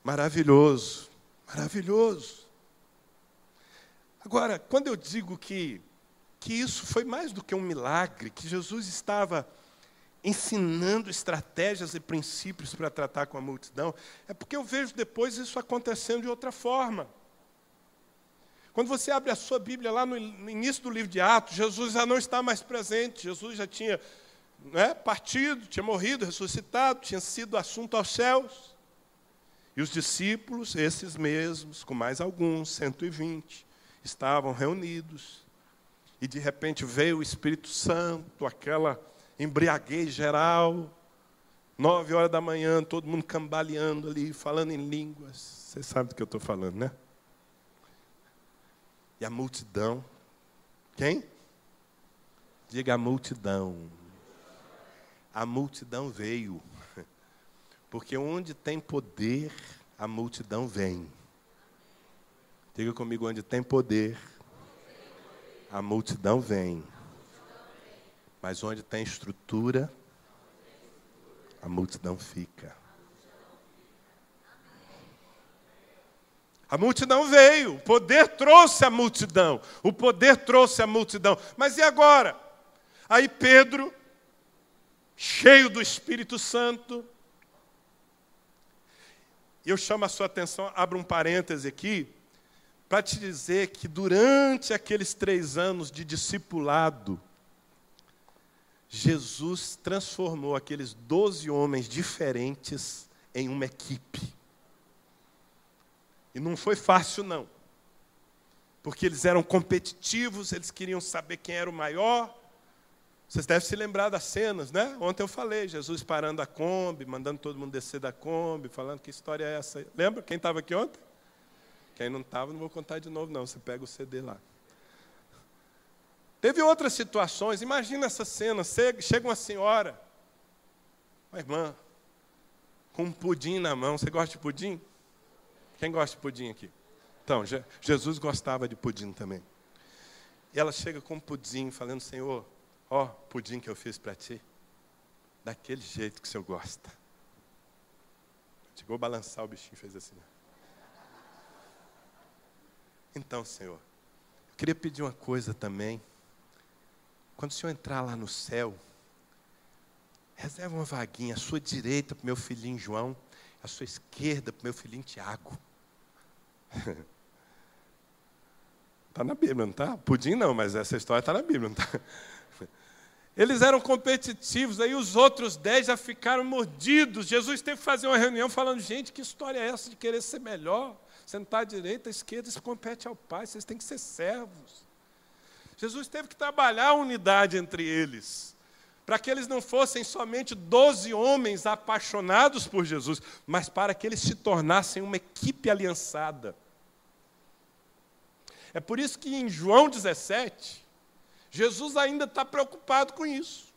Maravilhoso, maravilhoso. Agora, quando eu digo que isso foi mais do que um milagre, que Jesus estava ensinando estratégias e princípios para tratar com a multidão, é porque eu vejo depois isso acontecendo de outra forma. Quando você abre a sua Bíblia lá no início do livro de Atos, Jesus já não está mais presente, Jesus já tinha partido, tinha morrido, ressuscitado, tinha sido assunto aos céus. E os discípulos, esses mesmos, com mais alguns, 120, estavam reunidos. E de repente veio o Espírito Santo, aquela embriaguez geral, 9 horas da manhã, todo mundo cambaleando ali, falando em línguas. Vocês sabem do que eu estou falando, né? E a multidão, quem? Diga: a multidão. A multidão veio. Porque onde tem poder, a multidão vem. Diga comigo: onde tem poder, a multidão vem. Mas onde tem estrutura, a multidão fica. A multidão veio, o poder trouxe a multidão. O poder trouxe a multidão. Mas e agora? Aí Pedro, cheio do Espírito Santo. Eu chamo a sua atenção, abro um parêntese aqui, para te dizer que durante aqueles 3 anos de discipulado, Jesus transformou aqueles 12 homens diferentes em uma equipe. E não foi fácil, não. Porque eles eram competitivos, eles queriam saber quem era o maior. Vocês devem se lembrar das cenas, né? Ontem eu falei, Jesus parando a Kombi, mandando todo mundo descer da Kombi, falando: que história é essa? Lembra? Quem estava aqui ontem? Quem não estava, não vou contar de novo, não. Você pega o CD lá. Teve outras situações. Imagina essa cena. Chega uma senhora, uma irmã, com um pudim na mão. Você gosta de pudim? Quem gosta de pudim aqui? Então, Jesus gostava de pudim também. E ela chega com um pudim, falando: Senhor, ó, pudim que eu fiz para ti, daquele jeito que o Senhor gosta. Chegou a balançar, o bichinho fez assim. Então, Senhor, eu queria pedir uma coisa também. Quando o Senhor entrar lá no céu, reserva uma vaguinha à sua direita para o meu filhinho João, à sua esquerda para o meu filhinho Tiago. Está na Bíblia, não está? Pudim não, mas essa história está na Bíblia, não está? Eles eram competitivos, aí os outros 10 já ficaram mordidos. Jesus teve que fazer uma reunião falando: gente, que história é essa de querer ser melhor? Sentar à direita, à esquerda, isso compete ao Pai, vocês têm que ser servos. Jesus teve que trabalhar a unidade entre eles, para que eles não fossem somente 12 homens apaixonados por Jesus, mas para que eles se tornassem uma equipe aliançada. É por isso que em João 17, Jesus ainda está preocupado com isso.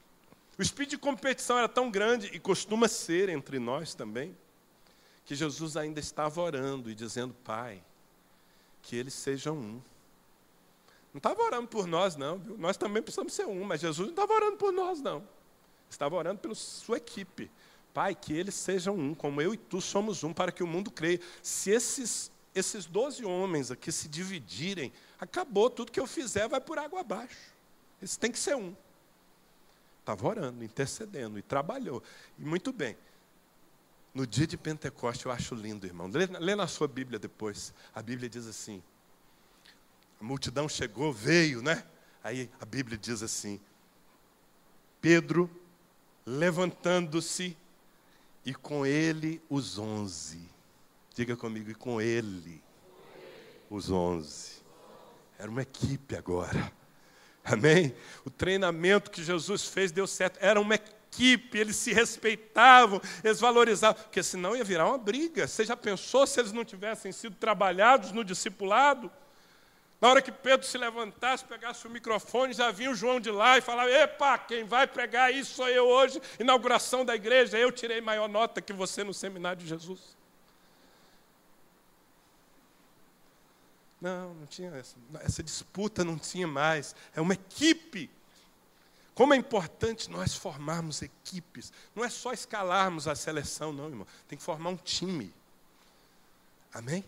O espírito de competição era tão grande, e costuma ser entre nós também, que Jesus ainda estava orando e dizendo: Pai, que eles sejam um. Não estava orando por nós, não. Viu? Nós também precisamos ser um, mas Jesus não estava orando por nós, não. Estava orando pela sua equipe. Pai, que eles sejam um, como eu e tu somos um, para que o mundo creia. Se esses 12 homens aqui se dividirem, acabou, tudo que eu fizer vai por água abaixo. Eles têm que ser um. Estava orando, intercedendo, e trabalhou. E muito bem. No dia de Pentecostes, eu acho lindo, irmão. Lê na sua Bíblia depois. A Bíblia diz assim: a multidão chegou, veio, né? Aí a Bíblia diz assim: Pedro levantando-se, e com ele os 11. Diga comigo, e com ele os 11. Era uma equipe agora. Amém? O treinamento que Jesus fez deu certo. Era uma equipe, eles se respeitavam, eles valorizavam, porque senão ia virar uma briga. Você já pensou se eles não tivessem sido trabalhados no discipulado? Na hora que Pedro se levantasse, pegasse o microfone, já vinha o João de lá e falava: epa, quem vai pregar isso sou eu hoje, inauguração da igreja, eu tirei maior nota que você no seminário de Jesus. Não tinha essa disputa, não tinha mais. É uma equipe. Como é importante nós formarmos equipes. Não é só escalarmos a seleção, não, irmão. Tem que formar um time. Amém?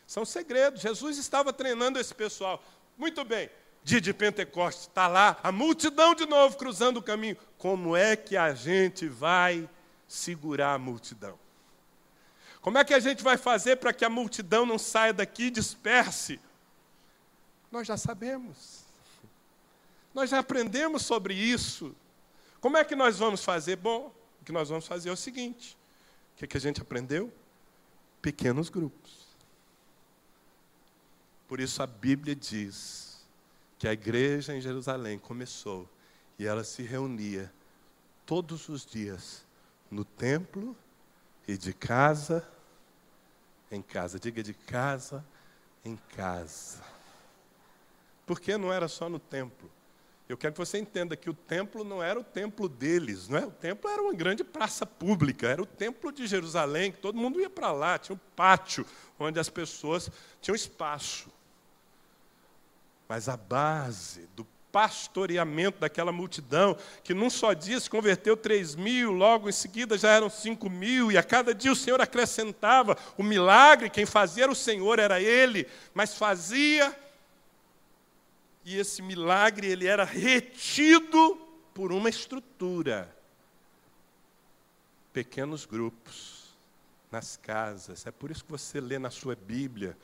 São segredos. Jesus estava treinando esse pessoal. Muito bem. Dia de Pentecostes, está lá, a multidão de novo cruzando o caminho. Como é que a gente vai segurar a multidão? Como é que a gente vai fazer para que a multidão não saia daqui e disperse? Nós já sabemos. Nós já aprendemos sobre isso. Como é que nós vamos fazer? Bom, o que nós vamos fazer é o seguinte. O que a gente aprendeu? Pequenos grupos. Por isso a Bíblia diz que a igreja em Jerusalém começou e ela se reunia todos os dias no templo e de casa em casa. Diga, de casa em casa. Porque não era só no templo. Eu quero que você entenda que o templo não era o templo deles, não é? O templo era uma grande praça pública, era o templo de Jerusalém, que todo mundo ia para lá, tinha um pátio onde as pessoas tinham espaço. Mas a base do pastoreamento daquela multidão, que num só dia se converteu 3.000, logo em seguida já eram 5.000, e a cada dia o Senhor acrescentava o milagre, quem fazia era o Senhor, era Ele, mas fazia, e esse milagre ele era retido por uma estrutura. Pequenos grupos, nas casas. É por isso que você lê na sua Bíblia,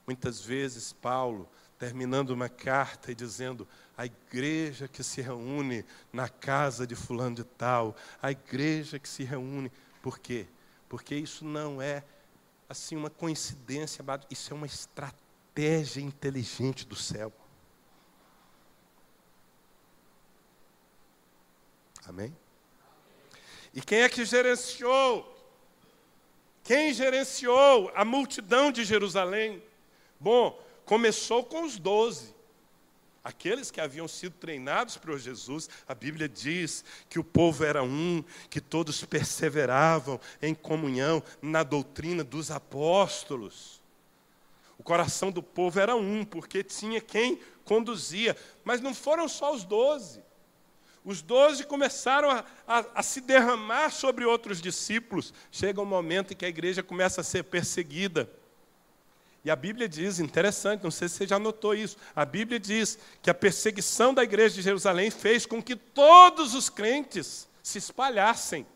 muitas vezes Paulo, terminando uma carta e dizendo: a igreja que se reúne na casa de fulano de tal, a igreja que se reúne. Por quê? Porque isso não é assim uma coincidência, isso é uma estratégia inteligente do céu. Amém? E quem é que gerenciou? Quem gerenciou a multidão de Jerusalém? Bom, começou com os 12. Aqueles que haviam sido treinados por Jesus. A Bíblia diz que o povo era um, que todos perseveravam em comunhão na doutrina dos apóstolos. O coração do povo era um, porque tinha quem conduzia. Mas não foram só os 12. Os 12 começaram a se derramar sobre outros discípulos. Chega um momento em que a igreja começa a ser perseguida. E a Bíblia diz, interessante, não sei se você já notou isso, a Bíblia diz que a perseguição da igreja de Jerusalém fez com que todos os crentes se espalhassem,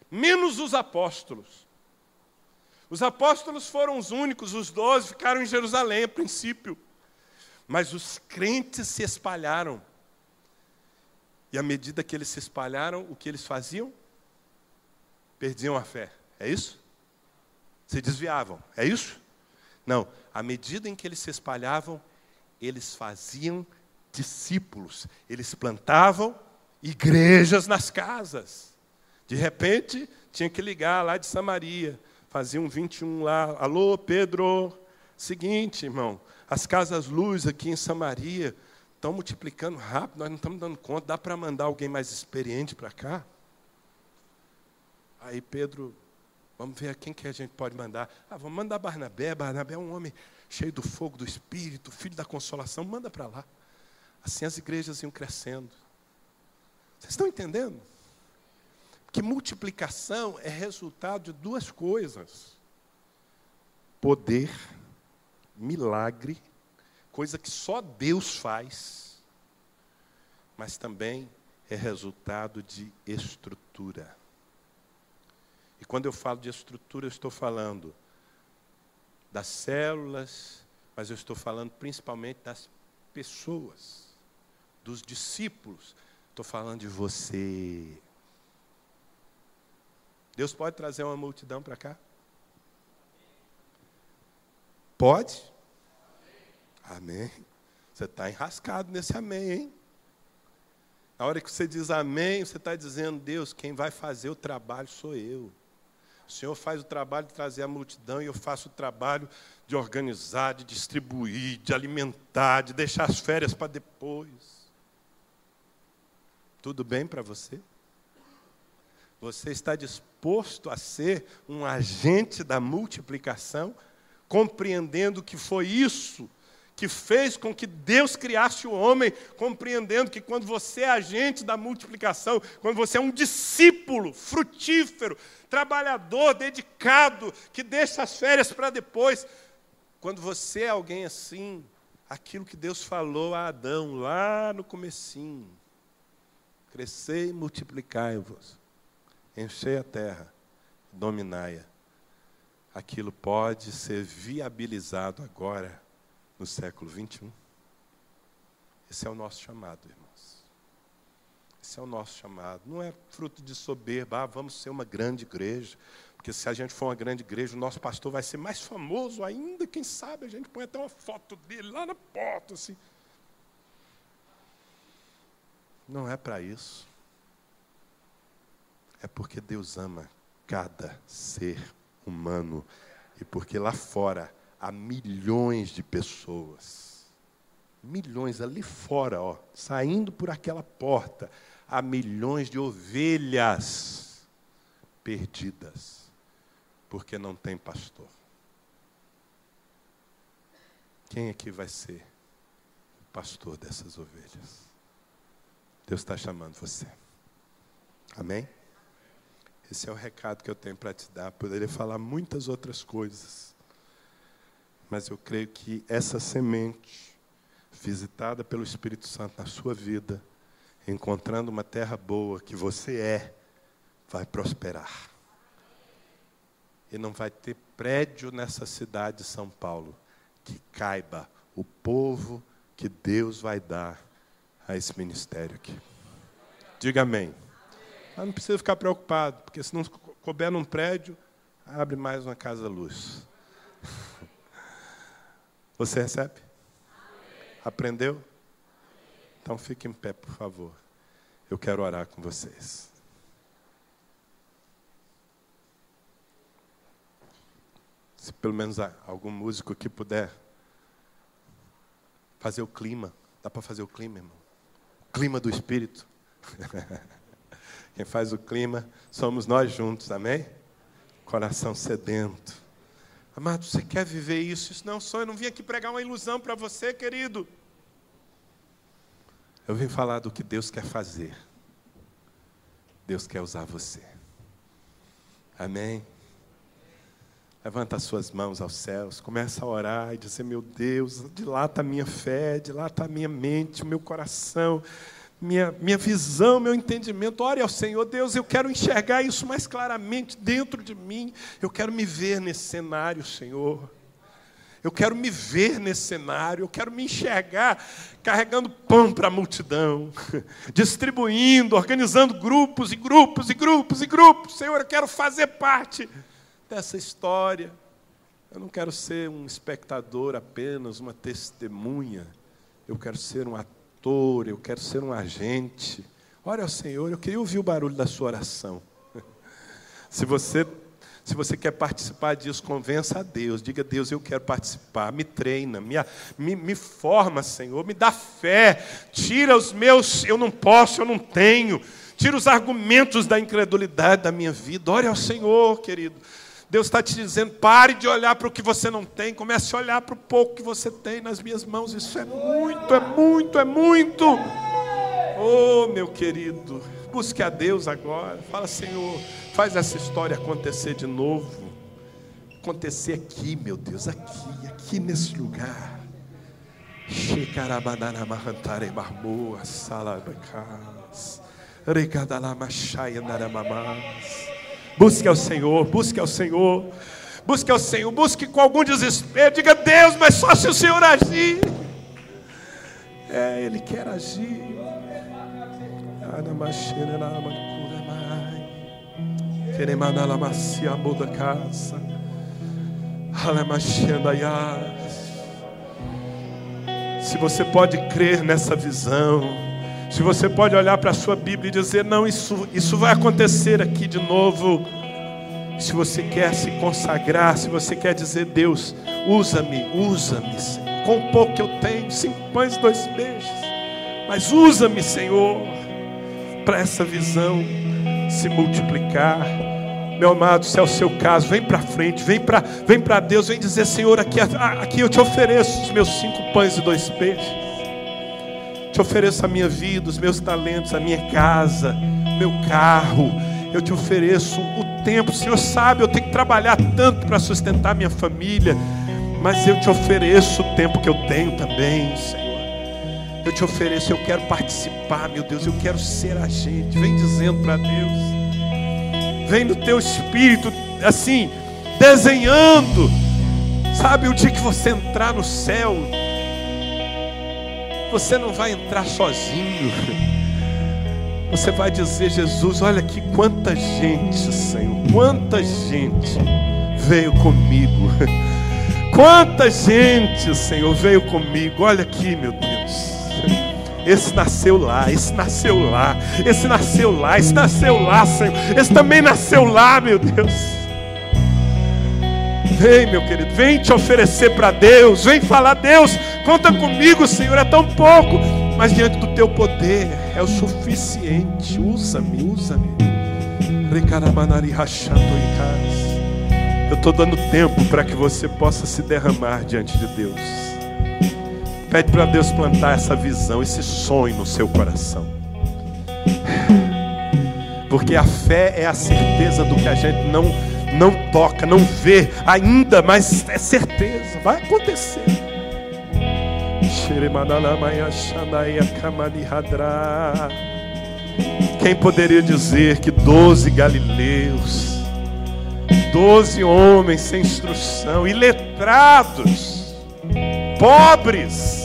menos os apóstolos. Os apóstolos foram os únicos, os 12 ficaram em Jerusalém a princípio. Mas os crentes se espalharam. E à medida que eles se espalharam, o que eles faziam? Perdiam a fé. É isso? Se desviavam. É isso? Não. À medida em que eles se espalhavam, eles faziam discípulos. Eles plantavam igrejas nas casas. De repente, tinha que ligar lá de Samaria. Faziam 21 lá. Alô, Pedro. Seguinte, irmão. As casas luz aqui em Samaria estão multiplicando rápido, nós não estamos dando conta, dá para mandar alguém mais experiente para cá? Aí Pedro, vamos ver quem que a gente pode mandar. Vamos mandar Barnabé. Barnabé é um homem cheio do fogo do Espírito, filho da consolação, manda para lá. Assim as igrejas iam crescendo. Vocês estão entendendo? Que multiplicação é resultado de duas coisas. Poder, milagre, coisa que só Deus faz, mas também é resultado de estrutura. E quando eu falo de estrutura, eu estou falando das células, mas eu estou falando principalmente das pessoas, dos discípulos. Estou falando de você. Deus pode trazer uma multidão para cá? Pode? Amém. Você está enrascado nesse amém, hein? Na hora que você diz amém, você está dizendo, Deus, quem vai fazer o trabalho sou eu. O Senhor faz o trabalho de trazer a multidão e eu faço o trabalho de organizar, de distribuir, de alimentar, de deixar as férias para depois. Tudo bem para você? Você está disposto a ser um agente da multiplicação, compreendendo que foi isso que fez com que Deus criasse o homem, compreendendo que quando você é agente da multiplicação, quando você é um discípulo frutífero, trabalhador, dedicado, que deixa as férias para depois, quando você é alguém assim, aquilo que Deus falou a Adão lá no comecinho, crescei e multiplicai-vos, enchei a terra, dominai-a. Aquilo pode ser viabilizado agora, no século 21. Esse é o nosso chamado, irmãos. Esse é o nosso chamado. Não é fruto de soberba, vamos ser uma grande igreja. Porque se a gente for uma grande igreja, o nosso pastor vai ser mais famoso ainda, quem sabe a gente põe até uma foto dele lá na porta, assim. Não é para isso. É porque Deus ama cada ser humano. E porque lá fora há milhões de pessoas. Milhões ali fora, ó, saindo por aquela porta. Há milhões de ovelhas perdidas. Porque não tem pastor. Quem aqui vai ser o pastor dessas ovelhas? Deus está chamando você. Amém? Esse é o recado que eu tenho para te dar. Poderia falar muitas outras coisas. Mas eu creio que essa semente, visitada pelo Espírito Santo na sua vida, encontrando uma terra boa que você é, vai prosperar. E não vai ter prédio nessa cidade de São Paulo que caiba o povo que Deus vai dar a esse ministério aqui. Diga amém. Mas não precisa ficar preocupado, porque se não couber num prédio, abre mais uma casa-luz. Você recebe? Aprendeu? Então fique em pé, por favor. Eu quero orar com vocês. Se pelo menos algum músico aqui puder fazer o clima. Dá para fazer o clima, irmão? O clima do Espírito. Quem faz o clima somos nós juntos, amém? Coração sedento. Amado, você quer viver isso? Isso não é um sonho, eu não vim aqui pregar uma ilusão para você, querido. Eu vim falar do que Deus quer fazer. Deus quer usar você. Amém? Levanta as suas mãos aos céus, começa a orar e dizer, meu Deus, dilata a minha fé, dilata a minha mente, o meu coração, minha visão, meu entendimento. Ore ao Senhor, Deus, eu quero enxergar isso mais claramente dentro de mim. Eu quero me ver nesse cenário, Senhor. Eu quero me ver nesse cenário, eu quero me enxergar carregando pão para a multidão, distribuindo, organizando grupos e grupos e grupos e grupos. Senhor, eu quero fazer parte dessa história. Eu não quero ser um espectador apenas, uma testemunha. Eu quero ser um ator. Eu quero ser um agente. Ore ao Senhor, eu queria ouvir o barulho da sua oração. Se você quer participar disso, convença a Deus. Diga, Deus, eu quero participar. Me treina, me forma, Senhor. Me dá fé. Tira os meus, eu não posso, eu não tenho. Tira os argumentos da incredulidade da minha vida. Ore ao Senhor, querido. Deus está te dizendo, pare de olhar para o que você não tem, comece a olhar para o pouco que você tem nas minhas mãos. Isso é muito, é muito, é muito. Oh, meu querido, busque a Deus agora. Fala, Senhor, faz essa história acontecer de novo. Acontecer aqui, meu Deus, aqui nesse lugar. Busque ao Senhor, busque ao Senhor, busque ao Senhor, busque com algum desespero. Diga, Deus, mas só se o Senhor agir. Ele quer agir. Se você pode crer nessa visão, se você pode olhar para a sua Bíblia e dizer, não, isso vai acontecer aqui de novo. Se você quer se consagrar, se você quer dizer, Deus, usa-me, Senhor. Com o pouco que eu tenho, 5 pães e 2 peixes. Mas usa-me, Senhor, para essa visão se multiplicar. Meu amado, se é o seu caso, vem para frente, vem para Deus, vem dizer, Senhor, aqui eu te ofereço os meus 5 pães e 2 peixes. Te ofereço a minha vida, os meus talentos, a minha casa, meu carro. Eu te ofereço o tempo. O Senhor sabe, eu tenho que trabalhar tanto para sustentar minha família, mas eu te ofereço o tempo que eu tenho também, Senhor. Eu te ofereço, eu quero participar, meu Deus, eu quero ser agente. Vem dizendo para Deus. Vem no teu espírito, assim, desenhando. Sabe, o dia que você entrar no céu, você não vai entrar sozinho. Você vai dizer, Jesus, olha aqui quanta gente, Senhor, quanta gente veio comigo. Quanta gente, Senhor, veio comigo. Olha aqui, meu Deus. Esse nasceu lá, esse nasceu lá, esse nasceu lá, esse nasceu lá, Senhor. Esse também nasceu lá, meu Deus. Vem, meu querido, vem te oferecer para Deus. Vem falar, Deus, conta comigo, Senhor, é tão pouco, mas diante do teu poder é o suficiente. Usa-me, usa-me. Eu estou dando tempo para que você possa se derramar diante de Deus. Pede para Deus plantar essa visão, esse sonho no seu coração. Porque a fé é a certeza do que a gente não toca, não vê ainda, mas é certeza, vai acontecer. Quem poderia dizer que 12 galileus, 12 homens sem instrução, iletrados, pobres,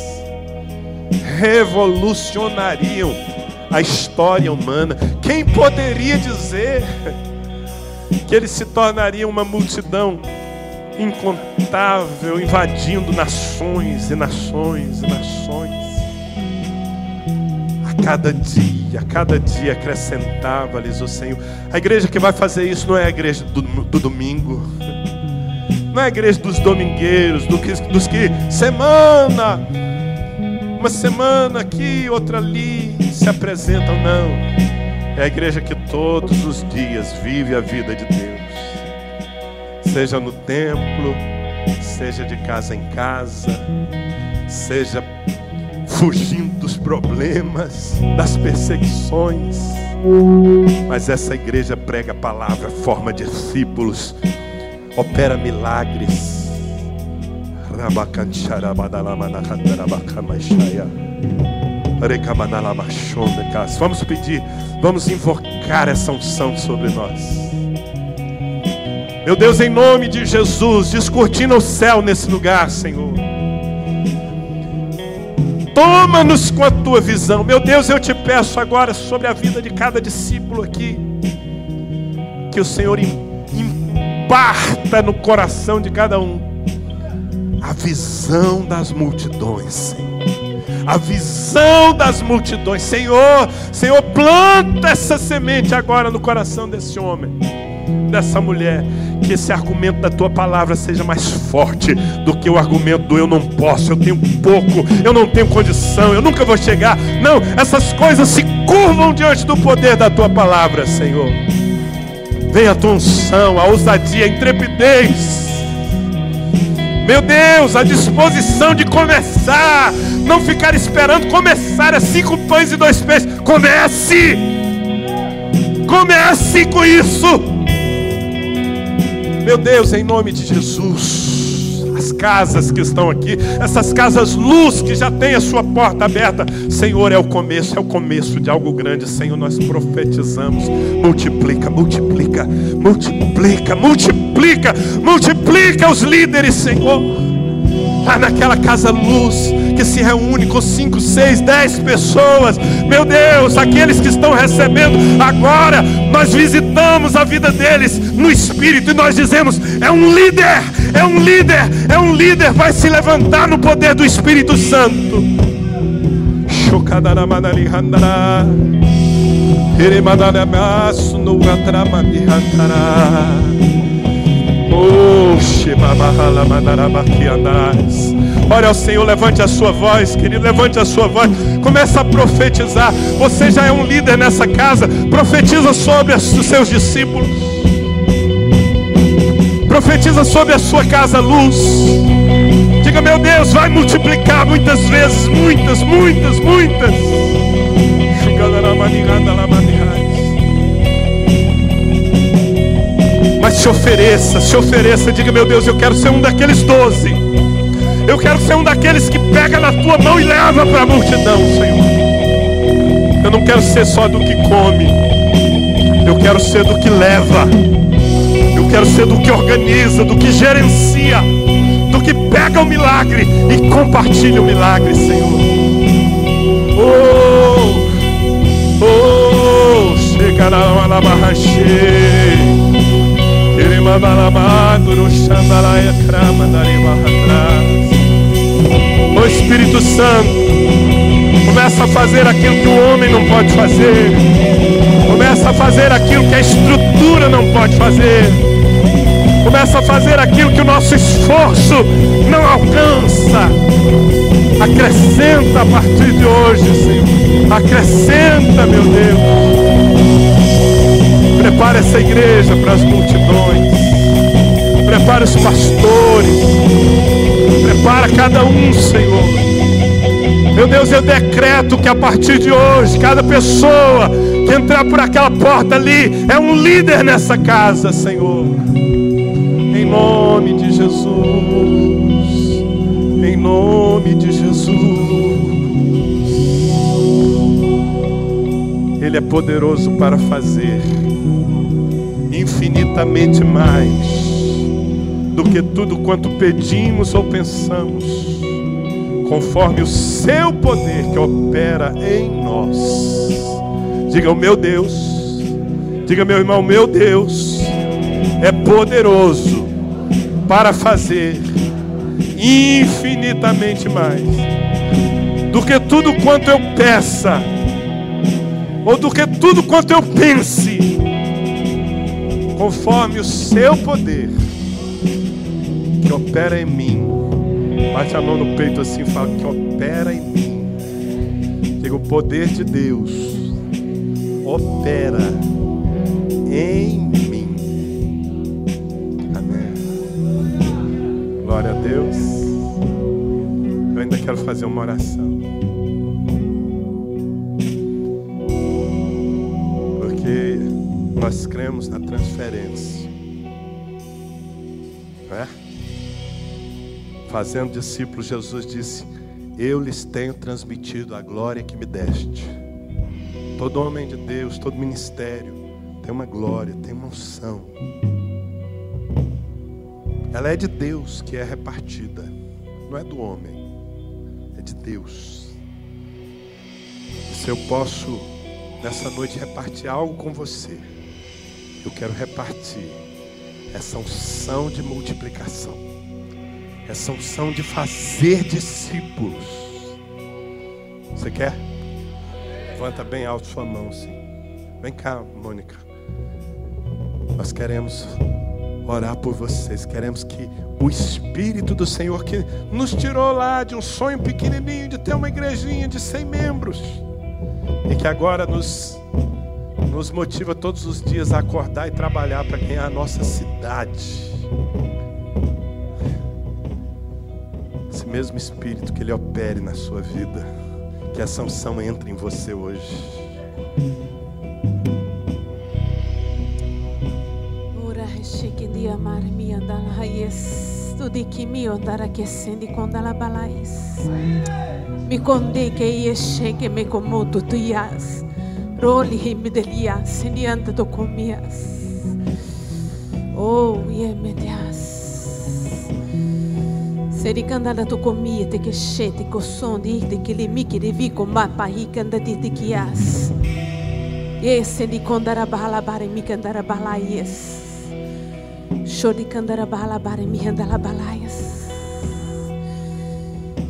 revolucionariam a história humana? Quem poderia dizer que eles se tornariam uma multidão incontável, invadindo nações e nações e nações? A cada dia acrescentava-lhes o Senhor. A igreja que vai fazer isso não é a igreja do domingo, não é a igreja dos domingueiros, dos que uma semana aqui, outra ali se apresentam, não. É a igreja que todos os dias vive a vida de Deus, seja no templo, seja de casa em casa, seja fugindo dos problemas, das perseguições. Mas essa igreja prega a palavra, forma discípulos, opera milagres. Vamos pedir, vamos invocar essa unção sobre nós. Meu Deus, em nome de Jesus, descortina o céu nesse lugar, Senhor. Toma-nos com a tua visão. Meu Deus, eu te peço agora sobre a vida de cada discípulo aqui, que o Senhor imparta no coração de cada um a visão das multidões, Senhor. A visão das multidões, Senhor. Senhor, planta essa semente agora no coração desse homem, dessa mulher. Que esse argumento da tua palavra seja mais forte do que o argumento do eu não posso, eu tenho pouco, eu não tenho condição, eu nunca vou chegar. Não, essas coisas se curvam diante do poder da tua palavra, Senhor. Venha a tua unção, a ousadia, a intrepidez, meu Deus, a disposição de começar, não ficar esperando, começar a 5 pães e 2 peixes. Comece com isso. Meu Deus, em nome de Jesus, as casas que estão aqui, essas casas luz que já tem a sua porta aberta, Senhor, é o começo de algo grande. Senhor, nós profetizamos, multiplica os líderes, Senhor. naquela casa luz, que se reúne com 5, 6, 10 pessoas. Meu Deus, aqueles que estão recebendo agora, nós visitamos a vida deles no Espírito e nós dizemos: é um líder, é um líder, é um líder, vai se levantar no poder do Espírito Santo. Ore ao Senhor, levante a sua voz, querido, levante a sua voz, começa a profetizar. Você já é um líder nessa casa, profetiza sobre os seus discípulos, profetiza sobre a sua casa luz. Diga: meu Deus, vai multiplicar muitas vezes, muitas. Mas se ofereça, diga: meu Deus, eu quero ser um daqueles 12. Eu quero ser um daqueles que pega na tua mão e leva para a multidão, Senhor. Eu não quero ser só do que come, eu quero ser do que leva. Eu quero ser do que organiza, do que gerencia, do que pega o milagre e compartilha o milagre, Senhor. Chegará a labarrache. Ô Espírito Santo, começa a fazer aquilo que o homem não pode fazer. Começa a fazer aquilo que a estrutura não pode fazer. Começa a fazer aquilo que o nosso esforço não alcança. Acrescenta a partir de hoje, Senhor. Acrescenta, meu Deus. Prepara essa igreja para as multidões. Prepara os pastores. Prepara cada um, Senhor. Meu Deus, eu decreto que a partir de hoje, cada pessoa que entrar por aquela porta ali é um líder nessa casa, Senhor. Em nome de Jesus. Em nome de Jesus. Ele é poderoso para fazer infinitamente mais do que tudo quanto pedimos ou pensamos, conforme o seu poder que opera em nós. Diga: o meu Deus, diga, meu irmão, meu Deus é poderoso para fazer infinitamente mais do que tudo quanto eu peça, ou do que tudo quanto eu pense, conforme o seu poder que opera em mim. Bate a mão no peito assim e fala: que opera em mim. Diga: o poder de Deus opera em mim. Amém. Glória a Deus. Eu ainda quero fazer uma oração, porque nós cremos na transferência, não é? Fazendo discípulos, Jesus disse: eu lhes tenho transmitido a glória que me deste. Todo homem de Deus, todo ministério tem uma glória, tem uma unção. Ela é de Deus, que é repartida. Não é do homem, é de Deus. E se eu posso nessa noite repartir algo com você, eu quero repartir essa unção de multiplicação, essa unção de fazer discípulos. Você quer? Levanta bem alto sua mão, sim. Vem cá, Mônica. Nós queremos orar por vocês. Queremos que o Espírito do Senhor, que nos tirou lá de um sonho pequenininho de ter uma igrejinha de 100 membros, e que agora nos motiva todos os dias a acordar e trabalhar para ganhar a nossa cidade. Esse mesmo Espírito, que Ele opere na sua vida, que essa unção entre em você hoje. Mi conde que yeshe que me comodo tu yas roli himdelia senianta to comias. Oh, ye medias. Sericanda tu comia te que chete que som de te que le miki de vi com mapa ricanda de te que as. Esse de condara bala bare mi candara balaias. Show de candara bala bare mi andala balaias.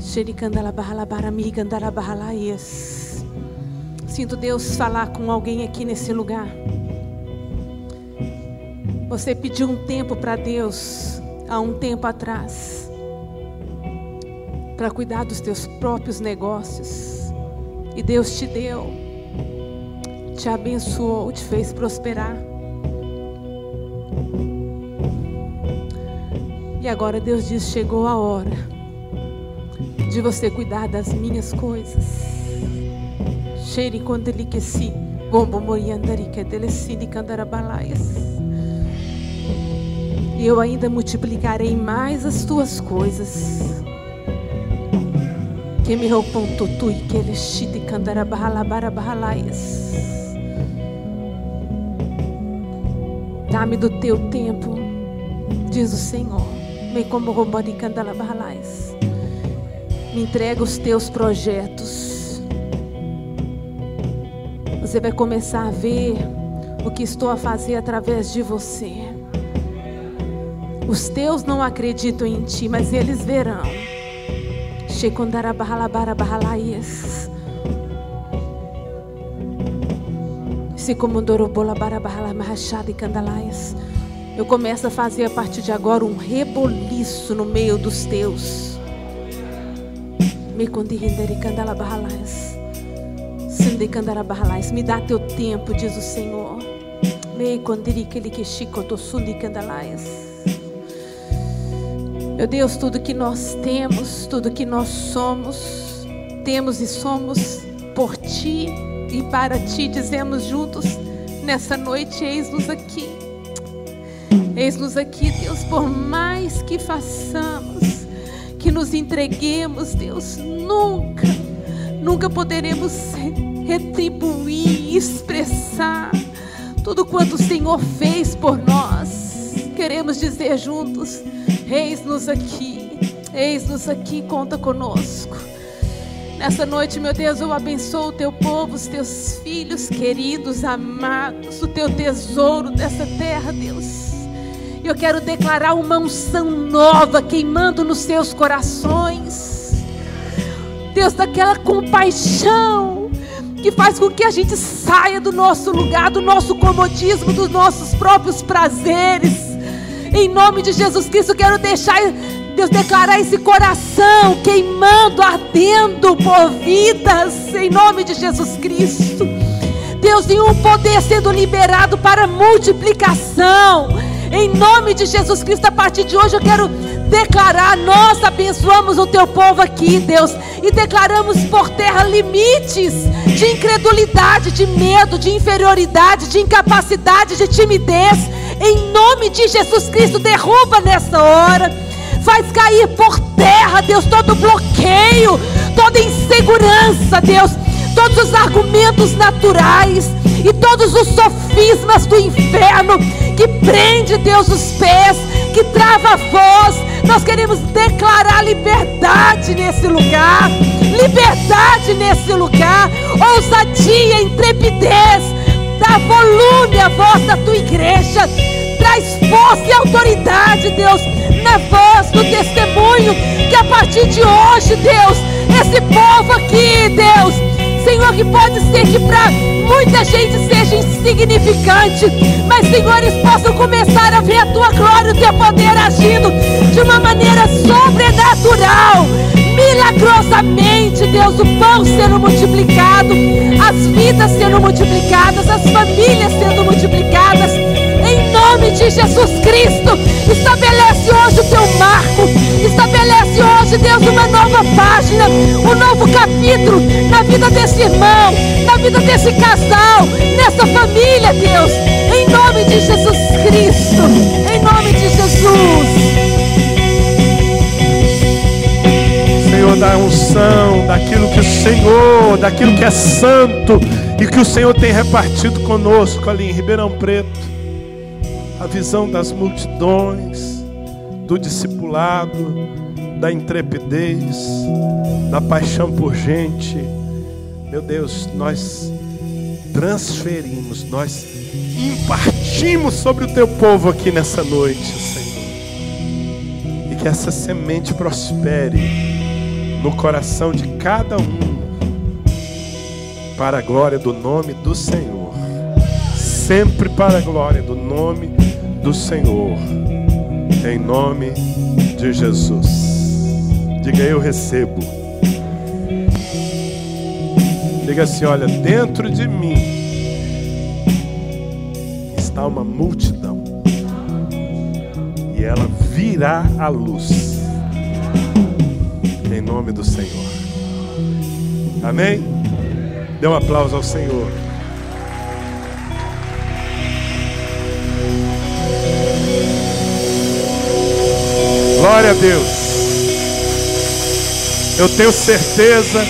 Cheio de candala bala bare mi candara balaias. Sinto Deus falar com alguém aqui nesse lugar. Você pediu um tempo para Deus há um tempo atrás, para cuidar dos teus próprios negócios, e Deus te deu, te abençoou, te fez prosperar. E agora Deus diz: chegou a hora de você cuidar das minhas coisas. Cheire quando ele que se bombo moriandari que dele se de candarabalaias. E eu ainda multiplicarei mais as tuas coisas. Que me roupam tutu e que ele chite candarabalaias. Dá-me do teu tempo, diz o Senhor. Me como roubari candarabalaias. Me entrega os teus projetos. Você vai começar a ver o que estou a fazer através de você. Os teus não acreditam em ti, mas eles verão. Shekondarabahalabarabahalaias. Sikomondorobolabarabahalamarachadicandalaias. Eu começo a fazer a partir de agora um reboliço no meio dos teus. Me dá teu tempo, diz o Senhor. Meu Deus, tudo que nós temos, tudo que nós somos, temos e somos por Ti e para Ti, dizemos juntos nessa noite: eis-nos aqui. Eis-nos aqui, Deus, por mais que façamos, que nos entreguemos, Deus, nunca poderemos retribuir, expressar tudo quanto o Senhor fez por nós. Queremos dizer juntos: eis-nos aqui, conta conosco. Nessa noite, meu Deus, eu abençoo o teu povo, os teus filhos queridos, amados, o teu tesouro dessa terra, Deus. Eu quero declarar uma unção nova queimando nos seus corações, Deus, daquela compaixão que faz com que a gente saia do nosso lugar, do nosso comodismo, dos nossos próprios prazeres. Em nome de Jesus Cristo, eu quero deixar Deus declarar esse coração queimando, ardendo por vidas, em nome de Jesus Cristo. Deus, em um poder sendo liberado para multiplicação, em nome de Jesus Cristo. A partir de hoje eu quero declarar: nós abençoamos o teu povo aqui, Deus, e declaramos por terra limites de incredulidade, de medo, de inferioridade, de incapacidade, de timidez. Em nome de Jesus Cristo, derruba nessa hora, faz cair por terra, Deus, todo bloqueio, toda insegurança, Deus, todos os argumentos naturais e todos os sofismas do inferno que prende, Deus, os pés, que trava a voz. Nós queremos declarar liberdade nesse lugar, ousadia, intrepidez. Dá volume à voz da tua igreja, traz força e autoridade, Deus, na voz do testemunho, que a partir de hoje, Deus, esse povo aqui, Deus, Senhor, que pode ser que para muita gente seja insignificante, mas, Senhor, eles possam começar a ver a tua glória, o teu poder agindo de uma maneira sobrenatural, milagrosamente, Deus, o pão sendo multiplicado, as vidas sendo multiplicadas, as famílias sendo multiplicadas, em nome de Jesus Cristo. Estabelece hoje o teu marco, estabelece hoje, Deus, uma nova página, um novo capítulo na vida desse irmão, na vida desse casal, nessa família, Deus, em nome de Jesus Cristo, em nome de Jesus. Senhor, da unção, daquilo que o Senhor, daquilo que é santo e que o Senhor tem repartido conosco ali em Ribeirão Preto. A visão das multidões, do discipulado, da intrepidez, da paixão por gente. Meu Deus, nós transferimos, nós impartimos sobre o teu povo aqui nessa noite, Senhor. E que essa semente prospere no coração de cada um, para a glória do nome do Senhor. Sempre para a glória do nome do Senhor. Em nome de Jesus. Diga: eu recebo. Diga assim: olha, dentro de mim está uma multidão, e ela virá à luz, em nome do Senhor. Amém? Dê um aplauso ao Senhor. Glória a Deus. Eu tenho certeza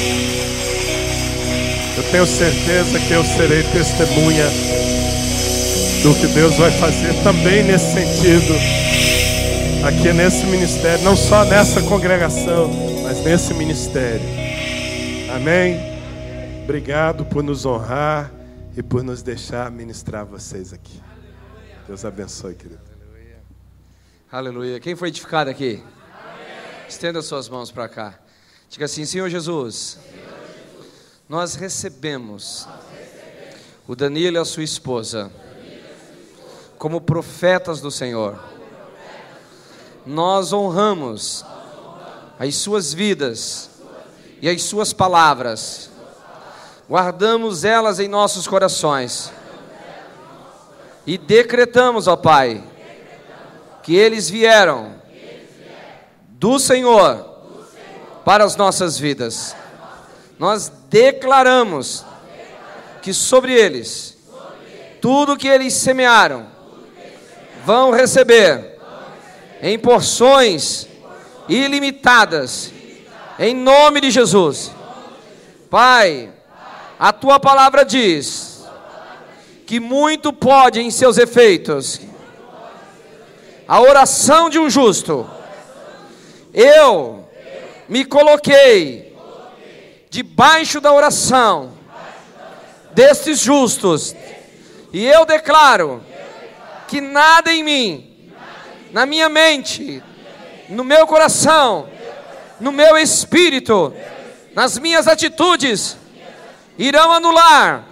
que eu serei testemunha do que Deus vai fazer também nesse sentido, aqui nesse ministério, não só nessa congregação, mas nesse ministério. Amém? Obrigado por nos honrar e por nos deixar ministrar vocês aqui. Deus abençoe, querido. Aleluia. Quem foi edificado aqui? Estenda suas mãos para cá. Diga assim: Senhor Jesus, nós recebemos o Danilo e a sua esposa como profetas do Senhor. Nós honramos as suas vidas e as suas palavras. Guardamos elas em nossos corações e decretamos, ó Pai, que eles vieram do Senhor para as nossas vidas. Nós declaramos que sobre eles, tudo que eles semearam, vão receber em porções ilimitadas, em nome de Jesus. Pai, a tua palavra diz que muito pode em seus efeitos a oração de um justo. Eu me coloquei debaixo da oração destes justos, e eu declaro que nada em mim, na minha mente, no meu coração, no meu espírito, nas minhas atitudes, irão anular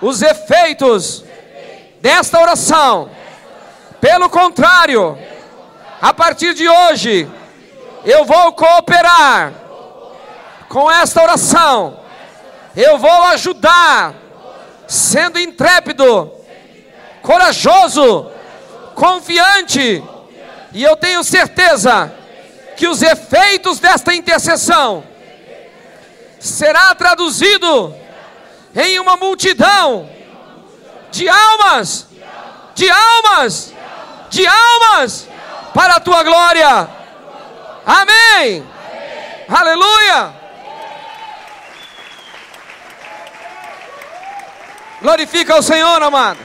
os efeitos desta oração. Pelo contrário, a partir de hoje, eu vou cooperar com esta oração. Eu vou ajudar, sendo intrépido, corajoso, confiante. E eu tenho certeza que os efeitos desta intercessão será traduzido em uma multidão de almas, de almas, de almas, para a tua glória. Amém. Aleluia. Glorifica o Senhor, amado.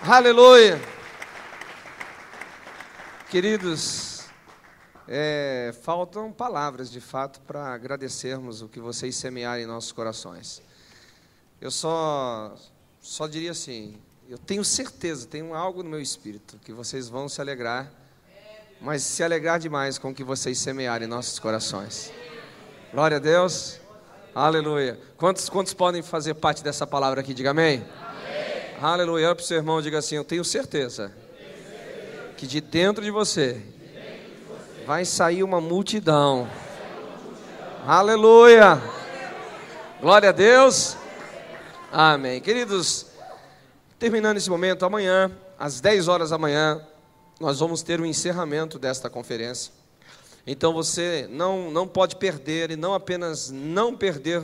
Aleluia. Queridos, faltam palavras de fato para agradecermos o que vocês semearem em nossos corações. Eu só diria assim: eu tenho certeza, tenho algo no meu espírito, que vocês vão se alegrar, mas se alegrar demais com o que vocês semearem em nossos corações. Glória a Deus. Aleluia. Quantos podem fazer parte dessa palavra aqui? Diga amém. Amém. Aleluia. Olha para o seu irmão e diga assim: eu tenho certeza que de dentro de você vai sair uma multidão. Aleluia. Glória a Deus. Amém. Queridos, terminando esse momento, amanhã, às 10 horas da manhã, nós vamos ter o encerramento desta conferência. Então você não pode perder, e não apenas não perder,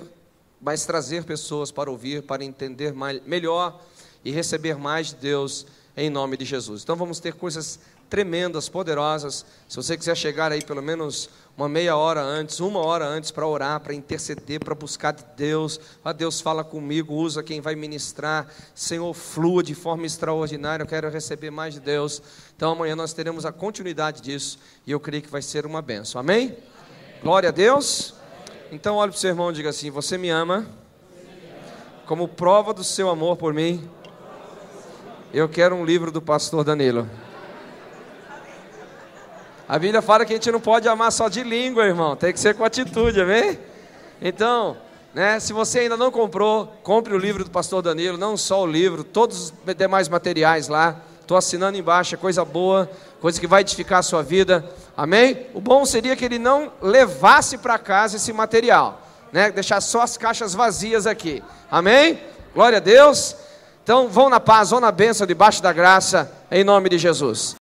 mas trazer pessoas para ouvir, para entender melhor e receber mais de Deus, em nome de Jesus. Então vamos ter coisas tremendas, poderosas. Se você quiser chegar aí pelo menos uma meia hora antes, 1 hora antes, para orar, para interceder, para buscar de Deus. Deus fala comigo, usa quem vai ministrar. Senhor, flua de forma extraordinária, eu quero receber mais de Deus. Então amanhã nós teremos a continuidade disso, e eu creio que vai ser uma bênção. Amém? Amém. Glória a Deus. Então olhe para o seu irmão e diga assim: você me ama, como prova do seu amor por mim, eu quero um livro do pastor Danilo. A Bíblia fala que a gente não pode amar só de língua, irmão. Tem que ser com atitude, amém? Então, se você ainda não comprou, compre o livro do pastor Danilo. Não só o livro, todos os demais materiais lá. Estou assinando embaixo, é coisa boa, coisa que vai edificar a sua vida, amém? O bom seria que ele não levasse para casa esse material, deixar só as caixas vazias aqui, amém? Glória a Deus. Então vão na paz, vão na bênção, debaixo da graça, em nome de Jesus.